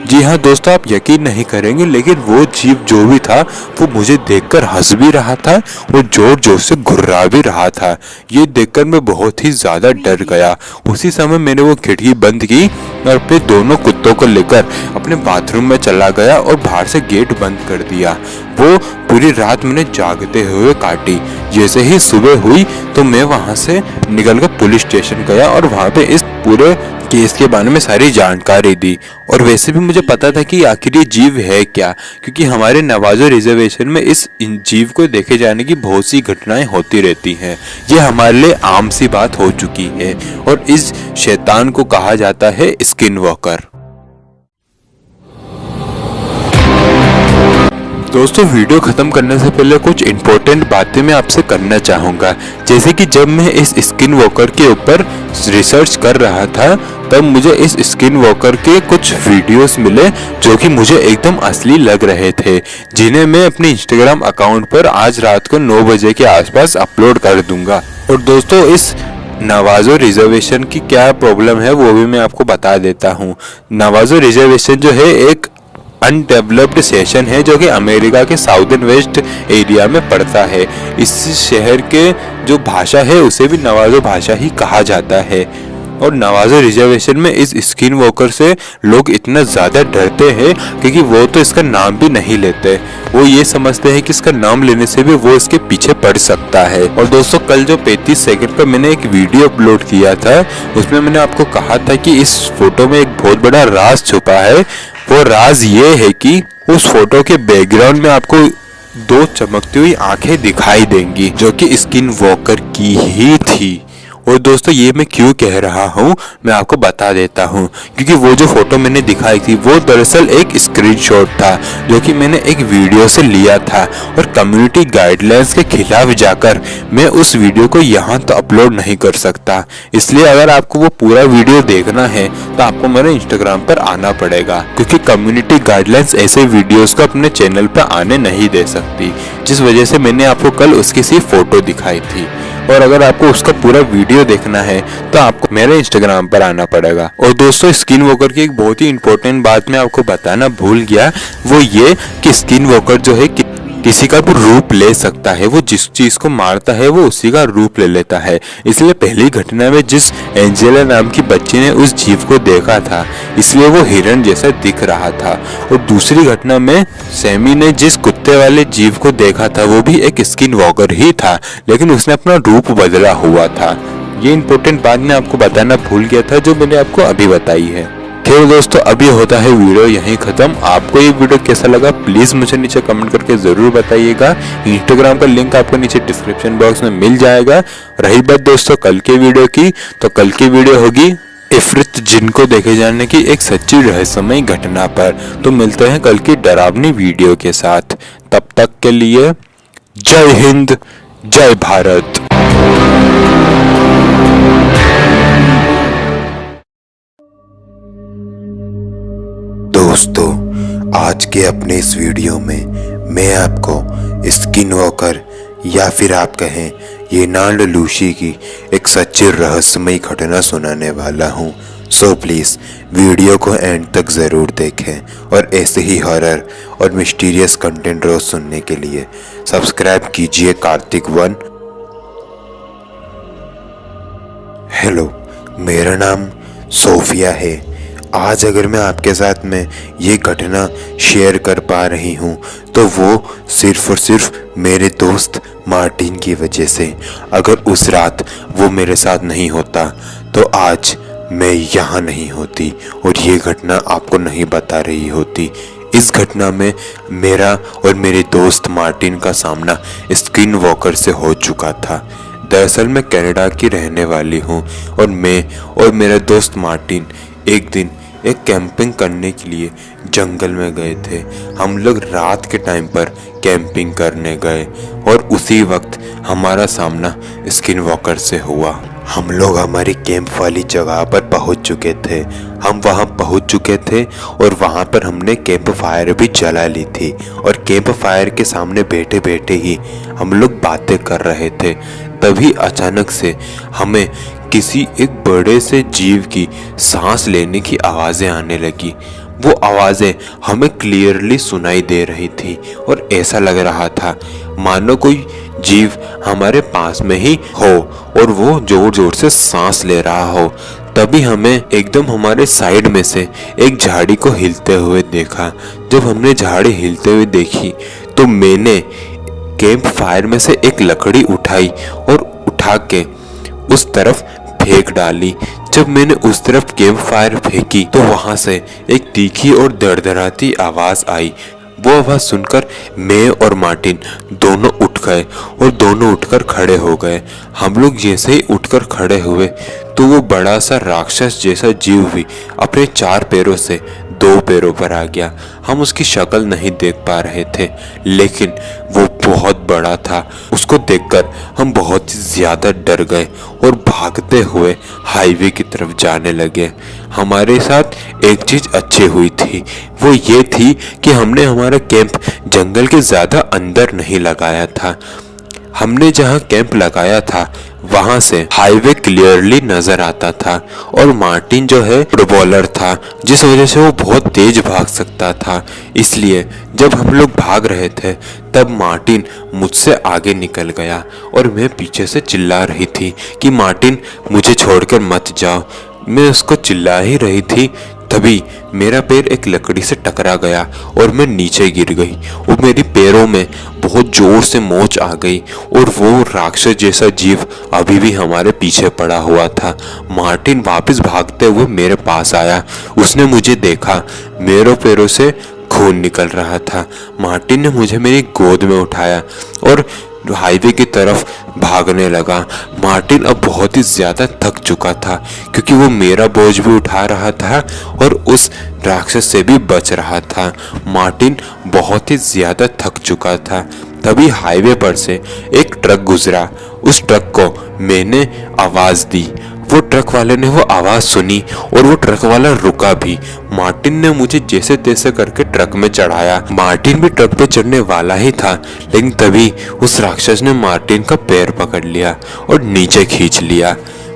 जी हाँ दोस्तों, आप यकीन नहीं करेंगे, लेकिन वो जीव जो भी था वो मुझे देखकर हंस भी रहा था, वो जोर जोर से घुर्रा भी रहा था। ये देखकर मैं बहुत ही ज्यादा डर गया। उसी समय मैंने वो खिड़की बंद की और अपने दोनों कुत्तों को लेकर अपने बाथरूम में चला गया और बाहर से गेट बंद कर दिया। वो पूरी रात मैंने जागते हुए काटी। जैसे ही सुबह हुई तो मैं वहां से निकलकर पुलिस स्टेशन गया और वहां पे इस पूरे केस के बारे में सारी जानकारी दी। और वैसे भी मुझे पता था कि आखिर ये जीव है क्या, क्योंकि हमारे नवाजो रिजर्वेशन में इस जीव को देखे जाने की बहुत सी घटनाएं होती रहती हैं। ये हमारे लिए आम सी बात हो चुकी है और इस शैतान को कहा जाता है स्किन वॉकर। दोस्तों, वीडियो खत्म करने से पहले कुछ इम्पोर्टेंट बातें मैं आपसे करना चाहूँगा। जैसे कि जब मैं इस स्किन वॉकर के ऊपर रिसर्च कर रहा था तब मुझे इस स्किन वॉकर के कुछ वीडियोस मिले जो कि मुझे एकदम असली लग रहे थे, जिन्हें मैं अपने इंस्टाग्राम अकाउंट पर आज रात को 9 बजे के आसपास अपलोड कर दूंगा। और दोस्तों, इस नवाजो रिजर्वेशन की क्या प्रॉब्लम है वो भी मैं आपको बता देता हूँ। नवाजो रिजर्वेशन जो है एक अनडेवलप्ड सेशन है जो कि अमेरिका के साउदर्न वेस्ट एरिया में पड़ता है। इस शहर के जो भाषा है उसे भी नवाजो भाषा ही कहा जाता है। और नवाजो रिजर्वेशन में इस स्किन वॉकर से लोग इतना ज़्यादा डरते हैं क्योंकि वो तो इसका नाम भी नहीं लेते। वो ये समझते हैं कि इसका नाम लेने से भी वो इसके पीछे पड़ सकता है। और दोस्तों, कल जो 35 सेकंड का मैंने एक वीडियो अपलोड किया था उसमें मैंने आपको कहा था कि इस फोटो में एक बहुत बड़ा राज छुपा है। वो राज ये है कि उस फोटो के बैकग्राउंड में आपको 2 चमकती हुई आंखें दिखाई देंगी जो कि स्किन वॉकर की ही थी। और दोस्तों, ये मैं क्यों कह रहा हूँ मैं आपको बता देता हूँ, क्योंकि वो जो फोटो मैंने दिखाई थी वो दरअसल एक स्क्रीनशॉट था जो कि मैंने एक वीडियो से लिया था। और कम्युनिटी गाइडलाइंस के खिलाफ जाकर मैं उस वीडियो को यहाँ तो अपलोड नहीं कर सकता। इसलिए अगर आपको वो पूरा वीडियो देखना है तो आपको मेरे इंस्टाग्राम पर आना पड़ेगा, क्योंकि कम्युनिटी गाइडलाइंस ऐसे वीडियोस को अपने चैनल पर आने नहीं दे सकती, जिस वजह से मैंने आपको कल उसकी सिर्फ फोटो दिखाई थी। और अगर आपको उसका पूरा वीडियो देखना है तो आपको मेरे इंस्टाग्राम पर आना पड़ेगा। और दोस्तों, स्किन वॉकर की एक बहुत ही इंपॉर्टेंट बात मैं आपको बताना भूल गया, वो ये कि स्किन वॉकर जो है किसी का भी रूप ले सकता है। वो जिस चीज को मारता है वो उसी का रूप ले लेता है। इसलिए पहली घटना में जिस एंजेला नाम की बच्ची ने उस जीव को देखा था इसलिए वो हिरण जैसा दिख रहा था। और दूसरी घटना में सैमी ने जिस कुत्ते वाले जीव को देखा था वो भी एक स्किन वॉकर ही था, लेकिन उसने अपना रूप बदला हुआ था। ये इंपॉर्टेंट बात मैं आपको बताना भूल गया था जो मैंने आपको अभी बताई है। खैर दोस्तों, अभी होता है वीडियो यहीं खत्म। आपको ये वीडियो कैसा लगा प्लीज मुझे नीचे कमेंट करके जरूर बताइएगा। इंस्टाग्राम का लिंक आपको नीचे डिस्क्रिप्शन बॉक्स में मिल जाएगा। रही बात दोस्तों कल के वीडियो की, तो कल की वीडियो होगी इफरित जिन को देखे जाने की एक सच्ची रहस्यमय घटना पर। तो मिलते हैं कल की डरावनी वीडियो के साथ। तब तक के लिए जय हिंद, जय भारत। दोस्तों, आज के अपने इस वीडियो में मैं आपको स्किन वॉकर या फिर आप कहें ये नाल्ड लूसी की एक सच्ची रहस्यमय घटना सुनाने वाला हूँ। सो प्लीज़ वीडियो को एंड तक ज़रूर देखें और ऐसे ही हॉरर और मिस्टीरियस कंटेंट रोज सुनने के लिए सब्सक्राइब कीजिए कार्तिक 1। हेलो, मेरा नाम सोफिया है। आज अगर मैं आपके साथ में ये घटना शेयर कर पा रही हूँ तो वो सिर्फ और सिर्फ मेरे दोस्त मार्टिन की वजह से। अगर उस रात वो मेरे साथ नहीं होता तो आज मैं यहाँ नहीं होती और ये घटना आपको नहीं बता रही होती। इस घटना में मेरा और मेरे दोस्त मार्टिन का सामना स्किन वॉकर से हो चुका था। दरअसल मैं कनाडा की रहने वाली हूँ और मैं और मेरा दोस्त मार्टिन एक दिन एक कैंपिंग करने के लिए जंगल में गए थे। हम लोग रात के टाइम पर कैंपिंग करने गए और उसी वक्त हमारा सामना स्किन वॉकर से हुआ। हम लोग हमारी कैंप वाली जगह पर पहुंच चुके थे। हम वहां पहुंच चुके थे और वहां पर हमने कैंप फायर भी जला ली थी और कैंप फायर के सामने बैठे बैठे ही हम लोग बातें कर रहे थे। तभी अचानक से हमें किसी एक बड़े से जीव की सांस लेने की आवाज़ें आने लगी। वो आवाज़ें हमें क्लियरली सुनाई दे रही थी और ऐसा लग रहा था मानो कोई जीव हमारे पास में ही हो और वो जोर जोर से सांस ले रहा हो। तभी हमें एकदम हमारे साइड में से एक झाड़ी को हिलते हुए देखा। जब हमने झाड़ी हिलते हुए देखी तो मैंने कैंप फायर में से एक लकड़ी उठाई और उठा के उस तरफ फेंक डाली। जब मैंने उस तरफ कैंप फायर फेंकी तो वहां से एक तीखी और दरदराती आवाज आई। वो आवाज सुनकर मैं और मार्टिन दोनों उठ गए और दोनों उठकर खड़े हो गए। हम लोग जैसे ही उठकर खड़े हुए तो वो बड़ा सा राक्षस जैसा जीव भी अपने 4 पैरों से 2 पैरों पर आ गया। हम उसकी शक्ल नहीं देख पा रहे थे, लेकिन वो बहुत बड़ा था। उसको देखकर हम बहुत ही ज्यादा डर गए और भागते हुए हाईवे की तरफ जाने लगे। हमारे साथ एक चीज अच्छी हुई थी, वो ये थी कि हमने हमारा कैंप जंगल के ज्यादा अंदर नहीं लगाया था। हमने जहाँ कैंप लगाया था वहां से हाईवे क्लियरली नजर आता था और मार्टिन जो है फुटबॉलर था, जिस वजह से वो बहुत तेज भाग सकता था। इसलिए जब हम लोग भाग रहे थे तब मार्टिन मुझसे आगे निकल गया और मैं पीछे से चिल्ला रही थी कि मार्टिन मुझे छोड़कर मत जाओ। मैं उसको चिल्ला ही रही थी, तभी मेरा पैर एक लकड़ी से टकरा गया और मैं नीचे गिर गई और मेरी पैरों में बहुत जोर से मोच आ गई और वो राक्षस जैसा जीव अभी भी हमारे पीछे पड़ा हुआ था। मार्टिन वापस भागते हुए मेरे पास आया। उसने मुझे देखा, मेरे पैरों से खून निकल रहा था। मार्टिन ने मुझे मेरी गोद में उठाया और हाईवे की तरफ भागने लगा। मार्टिन अब बहुत ही ज्यादा थक चुका था क्योंकि वो मेरा बोझ भी उठा रहा था और उस राक्षस से भी बच रहा था। मार्टिन बहुत ही ज्यादा थक चुका था। तभी हाईवे पर से एक ट्रक गुजरा। उस ट्रक को मैंने आवाज दी। वो ट्रक वाले ने वो आवाज सुनी और वो ट्रक वाला रुका भी। मार्टिन ने मुझे जैसे तैसे करके ट्रक में चढ़ाया। मार्टिन भी ट्रक पे चढ़ने वाला ही था, लेकिन तभी उस राक्षस ने मार्टिन का पैर पकड़ लिया और नीचे खींच लिया।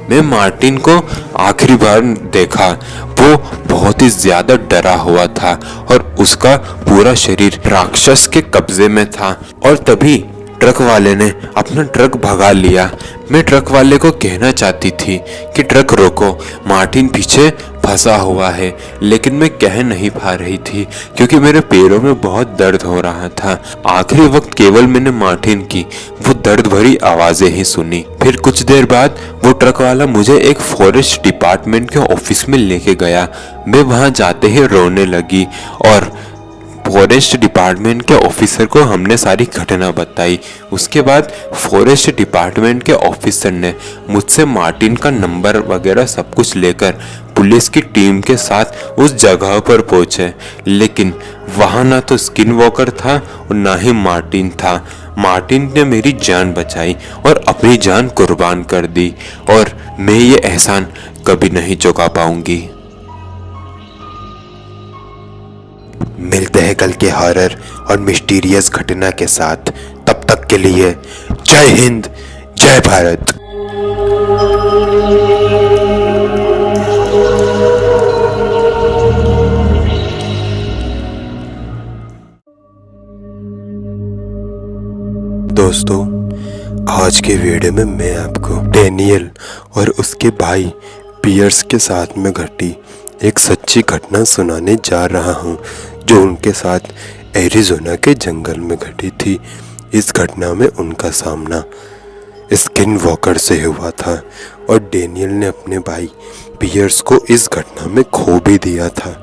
मैं मार्टिन को आखिरी बार देखा, वो बहुत ही ज्यादा डरा हुआ था और उसका पूरा शरीर राक्षस के कब्जे में था। और तभी ट्रक वाले ने अपना ट्रक भगा लिया। मैं ट्रक वाले को कहना चाहती थी कि ट्रक रोको, मार्टिन पीछे फंसा हुआ है, लेकिन मैं कह नहीं पा रही थी क्योंकि मेरे पैरों में बहुत दर्द हो रहा था। आखिरी वक्त केवल मैंने मार्टिन की वो दर्द भरी आवाजें ही सुनी। फिर कुछ देर बाद वो ट्रक वाला मुझे एक फॉरेस्ट डिपार्टमेंट के ऑफिस में लेके गया। मैं वहां जाते ही रोने लगी और फॉरेस्ट डिपार्टमेंट के ऑफिसर को हमने सारी घटना बताई। उसके बाद फॉरेस्ट डिपार्टमेंट के ऑफिसर ने मुझसे मार्टिन का नंबर वगैरह सब कुछ लेकर पुलिस की टीम के साथ उस जगह पर पहुंचे, लेकिन वहां ना तो स्किन वॉकर था और ना ही मार्टिन था। मार्टिन ने मेरी जान बचाई और अपनी जान कुर्बान कर दी और मैं ये एहसान कभी नहीं चुका पाऊंगी। मिलते हैं कल के हॉरर और मिस्टीरियस घटना के साथ। तब तक के लिए जय हिंद, जय भारत। दोस्तों, आज के वीडियो में मैं आपको डेनियल और उसके भाई पियर्स के साथ में घटी एक सच्ची घटना सुनाने जा रहा हूं, जो उनके साथ एरिज़ोना के जंगल में घटी थी। इस घटना में उनका सामना स्किन वॉकर से हुआ था और डेनियल ने अपने भाई पियर्स को इस घटना में खो भी दिया था।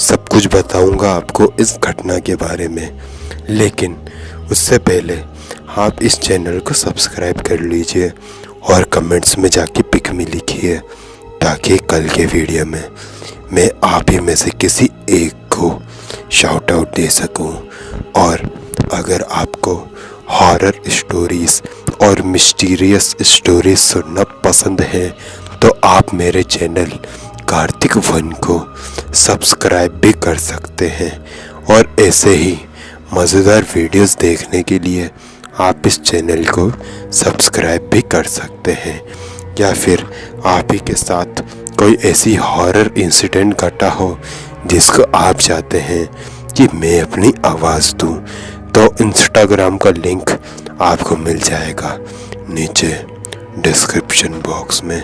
सब कुछ बताऊंगा आपको इस घटना के बारे में, लेकिन उससे पहले आप इस चैनल को सब्सक्राइब कर लीजिए और कमेंट्स में जाके पिक में लिखिए, ताकि कल के वीडियो में मैं आप ही में से किसी एक को शाउट आउट दे सकूं। और अगर आपको हॉरर स्टोरीज और मिस्टीरियस स्टोरीज सुनना पसंद है तो आप मेरे चैनल कार्तिक वन को सब्सक्राइब भी कर सकते हैं। और ऐसे ही मज़ेदार वीडियोस देखने के लिए आप इस चैनल को सब्सक्राइब भी कर सकते हैं। या फिर आप ही के साथ कोई ऐसी हॉरर इंसिडेंट घटा हो जिसको आप चाहते हैं कि मैं अपनी आवाज़ दूं, तो इंस्टाग्राम का लिंक आपको मिल जाएगा नीचे डिस्क्रिप्शन बॉक्स में।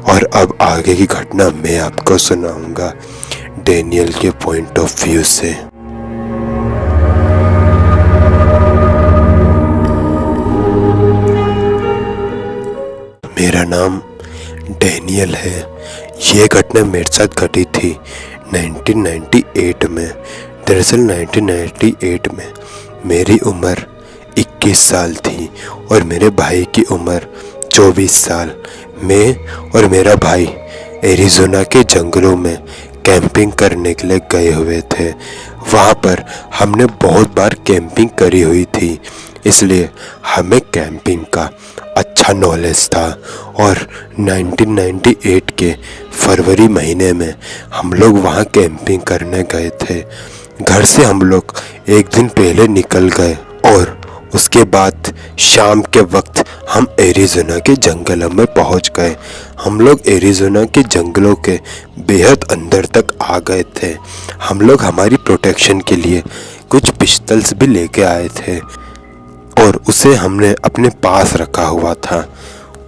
और अब आगे की घटना मैं आपको सुनाऊंगा डेनियल के पॉइंट ऑफ व्यू से। मेरा नाम डैनियल है। ये घटना मेरे साथ घटी थी 1998 में। दरअसल 1998 में मेरी उम्र 21 साल थी और मेरे भाई की उम्र 24 साल। मैं और मेरा भाई एरिज़ोना के जंगलों में कैंपिंग करने के लिए गए हुए थे। वहाँ पर हमने बहुत बार कैंपिंग करी हुई थी, इसलिए हमें कैंपिंग का अच्छा नॉलेज था। और 1998 के फरवरी महीने में हम लोग वहाँ कैंपिंग करने गए थे। घर से हम लोग एक दिन पहले निकल गए और उसके बाद शाम के वक्त हम एरिज़ोना के जंगलों में पहुंच गए। हम लोग एरिज़ोना के जंगलों के बेहद अंदर तक आ गए थे। हम लोग हमारी प्रोटेक्शन के लिए कुछ पिस्टल्स भी लेके आए थे और उसे हमने अपने पास रखा हुआ था।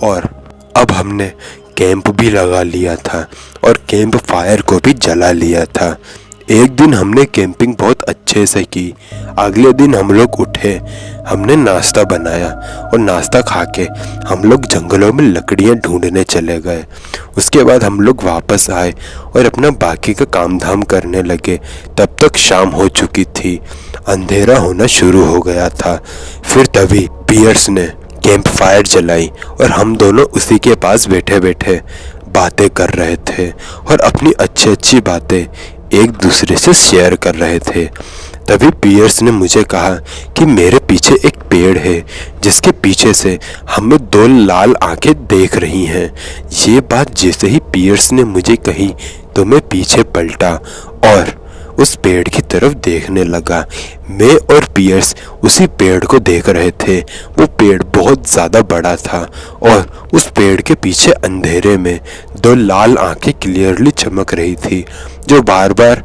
और अब हमने कैंप भी लगा लिया था और कैंप फायर को भी जला लिया था। एक दिन हमने कैंपिंग बहुत अच्छे से की। अगले दिन हम लोग उठे, हमने नाश्ता बनाया और नाश्ता खा के हम लोग जंगलों में लकड़ियाँ ढूंढने चले गए। उसके बाद हम लोग वापस आए और अपना बाकी का काम धाम करने लगे। तब तक शाम हो चुकी थी, अंधेरा होना शुरू हो गया था। फिर तभी पियर्स ने कैंप फायर जलाई और हम दोनों उसी के पास बैठे बैठे बातें कर रहे थे और अपनी अच्छी अच्छी बातें एक दूसरे से शेयर कर रहे थे। तभी पियर्स ने मुझे कहा कि मेरे पीछे एक पेड़ है जिसके पीछे से हमें दो लाल आंखें देख रही हैं। ये बात जैसे ही पियर्स ने मुझे कही तो मैं पीछे पलटा और उस पेड़ की तरफ देखने लगा। मैं और पियर्स उसी पेड़ को देख रहे थे। वो पेड़ बहुत ज़्यादा बड़ा था और उस पेड़ के पीछे अंधेरे में दो लाल आंखें क्लियरली चमक रही थी, जो बार बार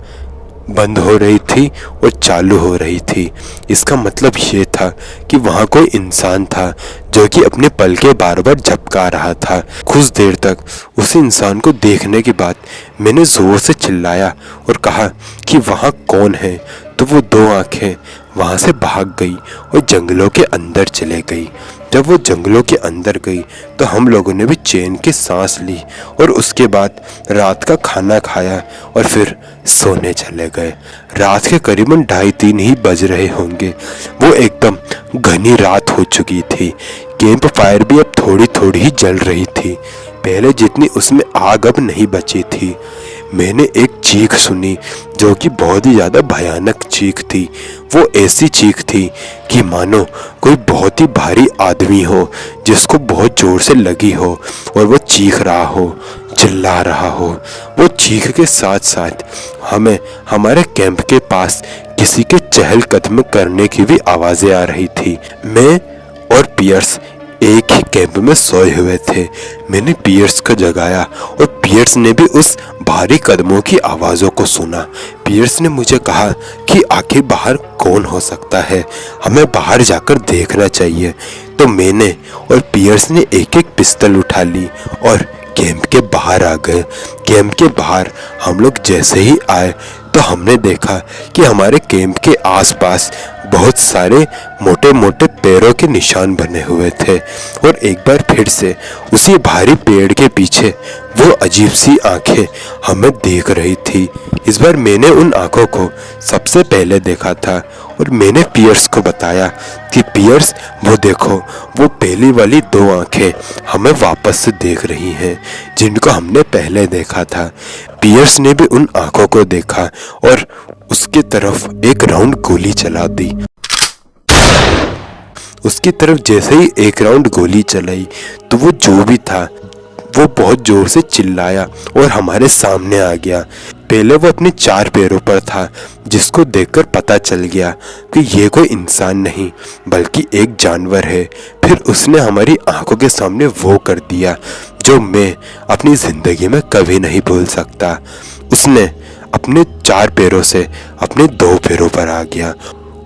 बंद हो रही थी और चालू हो रही थी। इसका मतलब ये था कि वहाँ कोई इंसान था जो कि अपने पलके बार बार झपका रहा था। कुछ देर तक उस इंसान को देखने के बाद मैंने ज़ोर से चिल्लाया और कहा कि वहाँ कौन है। तो वो दो आंखें वहाँ से भाग गई और जंगलों के अंदर चले गई। जब वो जंगलों के अंदर गई तो हम लोगों ने भी चैन की सांस ली और उसके बाद रात का खाना खाया और फिर सोने चले गए। रात के करीबन 2:30 ही बज रहे होंगे। वो एकदम घनी रात हो चुकी थी। कैंप फायर भी अब थोड़ी थोड़ी ही जल रही थी। पहले जितनी उसमें आग अब नहीं बची थी। मैंने एक चीख सुनी जो कि बहुत ही ज़्यादा भयानक चीख थी। वो ऐसी चीख थी कि मानो कोई बहुत ही भारी आदमी हो जिसको बहुत ज़ोर से लगी हो और वो चीख रहा हो, चिल्ला रहा हो। वो चीख के साथ साथ हमें हमारे कैंप के पास किसी के चहलकदमी करने की भी आवाज़ें आ रही थी। मैं और पियर्स एक ही कैंप में सोए हुए थे। मैंने पियर्स को जगाया और पियर्स ने भी उस भारी कदमों की आवाज़ों को सुना। पियर्स ने मुझे कहा कि आखिर बाहर कौन हो सकता है, हमें बाहर जाकर देखना चाहिए। तो मैंने और पियर्स ने एक एक पिस्तौल उठा ली और कैंप के बाहर आ गए। कैंप के बाहर हम लोग जैसे ही आए तो हमने देखा कि हमारे कैंप के आसपास बहुत सारे मोटे मोटे पैरों के निशान बने हुए थे और एक बार फिर से उसी भारी पेड़ के पीछे वो अजीब सी आंखें हमें देख रही थी। इस बार मैंने उन आंखों को सबसे पहले देखा था और मैंने पियर्स को बताया कि पियर्स वो देखो, वो पहली वाली दो आंखें हमें वापस से देख रही हैं जिनको हमने पहले देखा था। पियर्स ने भी उन आंखों को देखा और उसकी तरफ एक राउंड गोली चला दी। उसकी तरफ जैसे ही एक राउंड गोली चलाई तो वो जो भी था वो बहुत जोर से चिल्लाया और हमारे सामने आ गया। पहले वो अपने 4 पैरों पर था, जिसको देखकर पता चल गया कि ये कोई इंसान नहीं बल्कि एक जानवर है। फिर उसने हमारी आंखों के सामने वो कर दिया जो मैं अपनी ज़िंदगी में कभी नहीं भूल सकता। उसने अपने 4 पैरों से अपने 2 पैरों पर आ गया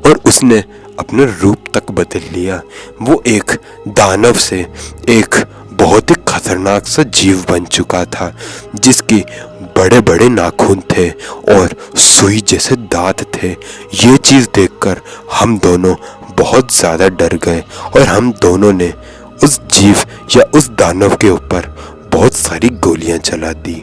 और उसने अपने रूप तक बदल लिया। वो एक दानव से एक बहुत ही खतरनाक सा जीव बन चुका था, जिसकी बड़े बड़े नाखून थे और सुई जैसे दांत थे। ये चीज़ देखकर हम दोनों बहुत ज़्यादा डर गए और हम दोनों ने उस जीव या उस दानव के ऊपर बहुत सारी गोलियां चला दी।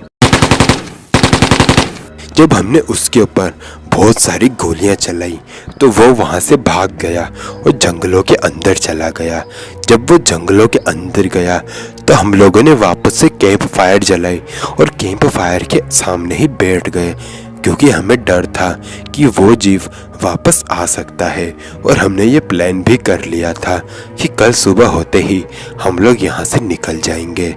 जब हमने उसके ऊपर बहुत सारी गोलियां चलाई तो वो वहाँ से भाग गया और जंगलों के अंदर चला गया। जब वो जंगलों के अंदर गया तो हम लोगों ने वापस से कैंप फायर जलाई और कैंप फायर के सामने ही बैठ गए, क्योंकि हमें डर था कि वो जीव वापस आ सकता है। और हमने ये प्लान भी कर लिया था कि कल सुबह होते ही हम लोग यहाँ से निकल जाएंगे।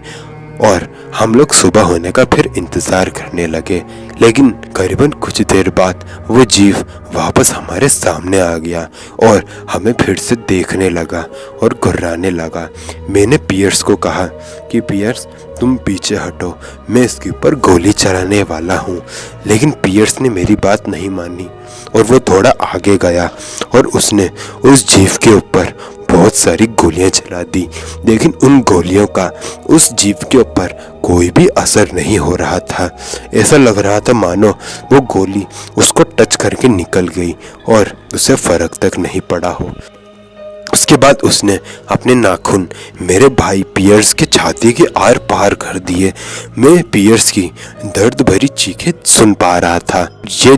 और हम लोग सुबह होने का फिर इंतज़ार करने लगे, लेकिन करीबन कुछ देर बाद वो जीव वापस हमारे सामने आ गया और हमें फिर से देखने लगा और गुर्राने लगा। मैंने पियर्स को कहा कि पियर्स तुम पीछे हटो, मैं इसके ऊपर गोली चलाने वाला हूँ। लेकिन पियर्स ने मेरी बात नहीं मानी और वो थोड़ा आगे गया और उसने उस जीव के ऊपर बहुत सारी गोलियां चला दी, लेकिन उन गोलियों का उस जीव के ऊपर कोई भी असर नहीं हो रहा था। ऐसा लग रहा था मानो वो गोली उसको टच करके निकल गई और उसे फर्क तक नहीं पड़ा हो। उसके बाद उसने अपने नाखून मेरे भाई पियर्स के छाती के आर पार कर दिए। मैं पियर्स की दर्द भरी चीखें सुन पा रहा था। ये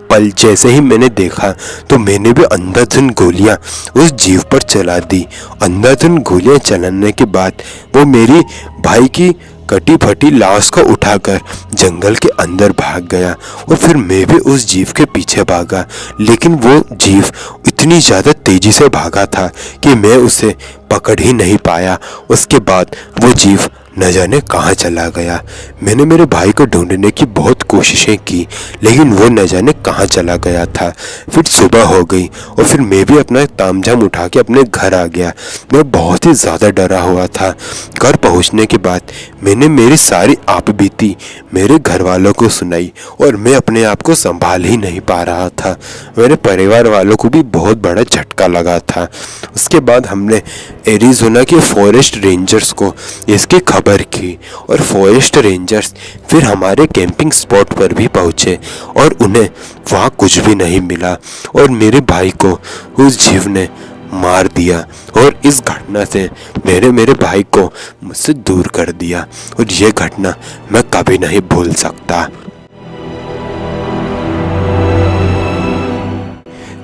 पल जैसे ही मैंने देखा तो मैंने भी अंधाधुंध गोलियां उस जीव पर चला दी। अंधाधुंध गोलियां चलाने के बाद वो मेरी भाई की कटी फटी लाश को उठाकर जंगल के अंदर भाग गया और फिर मैं भी उस जीव के पीछे भागा। लेकिन वो जीव इतनी ज़्यादा तेज़ी से भागा था कि मैं उसे पकड़ ही नहीं पाया। उसके बाद वो जीव न जाने कहाँ चला गया। मैंने मेरे भाई को ढूंढने की बहुत कोशिशें की, लेकिन वो न जाने कहाँ चला गया था। फिर सुबह हो गई और फिर मैं भी अपना तामझाम उठा के अपने घर आ गया। मैं बहुत ही ज़्यादा डरा हुआ था। घर पहुँचने के बाद मैंने मेरी सारी आपबीती मेरे घर वालों को सुनाई और मैं अपने आप को संभाल ही नहीं पा रहा था। मेरे परिवार वालों को भी बहुत बड़ा झटका लगा था। उसके बाद हमने एरिज़ोना के फॉरेस्ट रेंजर्स को इसकी खबर की और फॉरेस्ट रेंजर्स फिर हमारे कैंपिंग स्पॉट पर भी पहुंचे और उन्हें वहाँ कुछ भी नहीं मिला और मेरे भाई को उस जीव ने मार दिया। और इस घटना से मेरे भाई को मुझसे दूर कर दिया और ये घटना मैं कभी नहीं भूल सकता।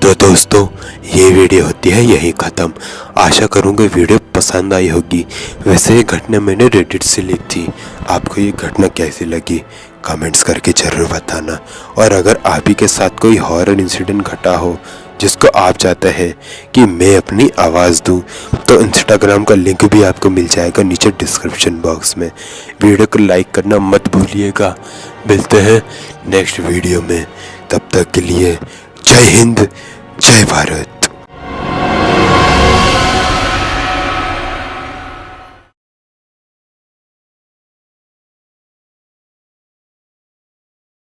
तो दोस्तों ये वीडियो होती है यही ख़त्म। आशा करूँगा वीडियो पसंद आई होगी। वैसे ये घटना मैंने रेडिट से ली थी। आपको ये घटना कैसी लगी कमेंट्स करके ज़रूर बताना। और अगर आप ही के साथ कोई हॉरर इंसिडेंट घटा हो जिसको आप चाहते हैं कि मैं अपनी आवाज़ दूं, तो इंस्टाग्राम का लिंक भी आपको मिल जाएगा नीचे डिस्क्रिप्शन बॉक्स में। वीडियो को लाइक करना मत भूलिएगा। मिलते हैं नेक्स्ट वीडियो में, तब तक के लिए जय हिंद जय भारत।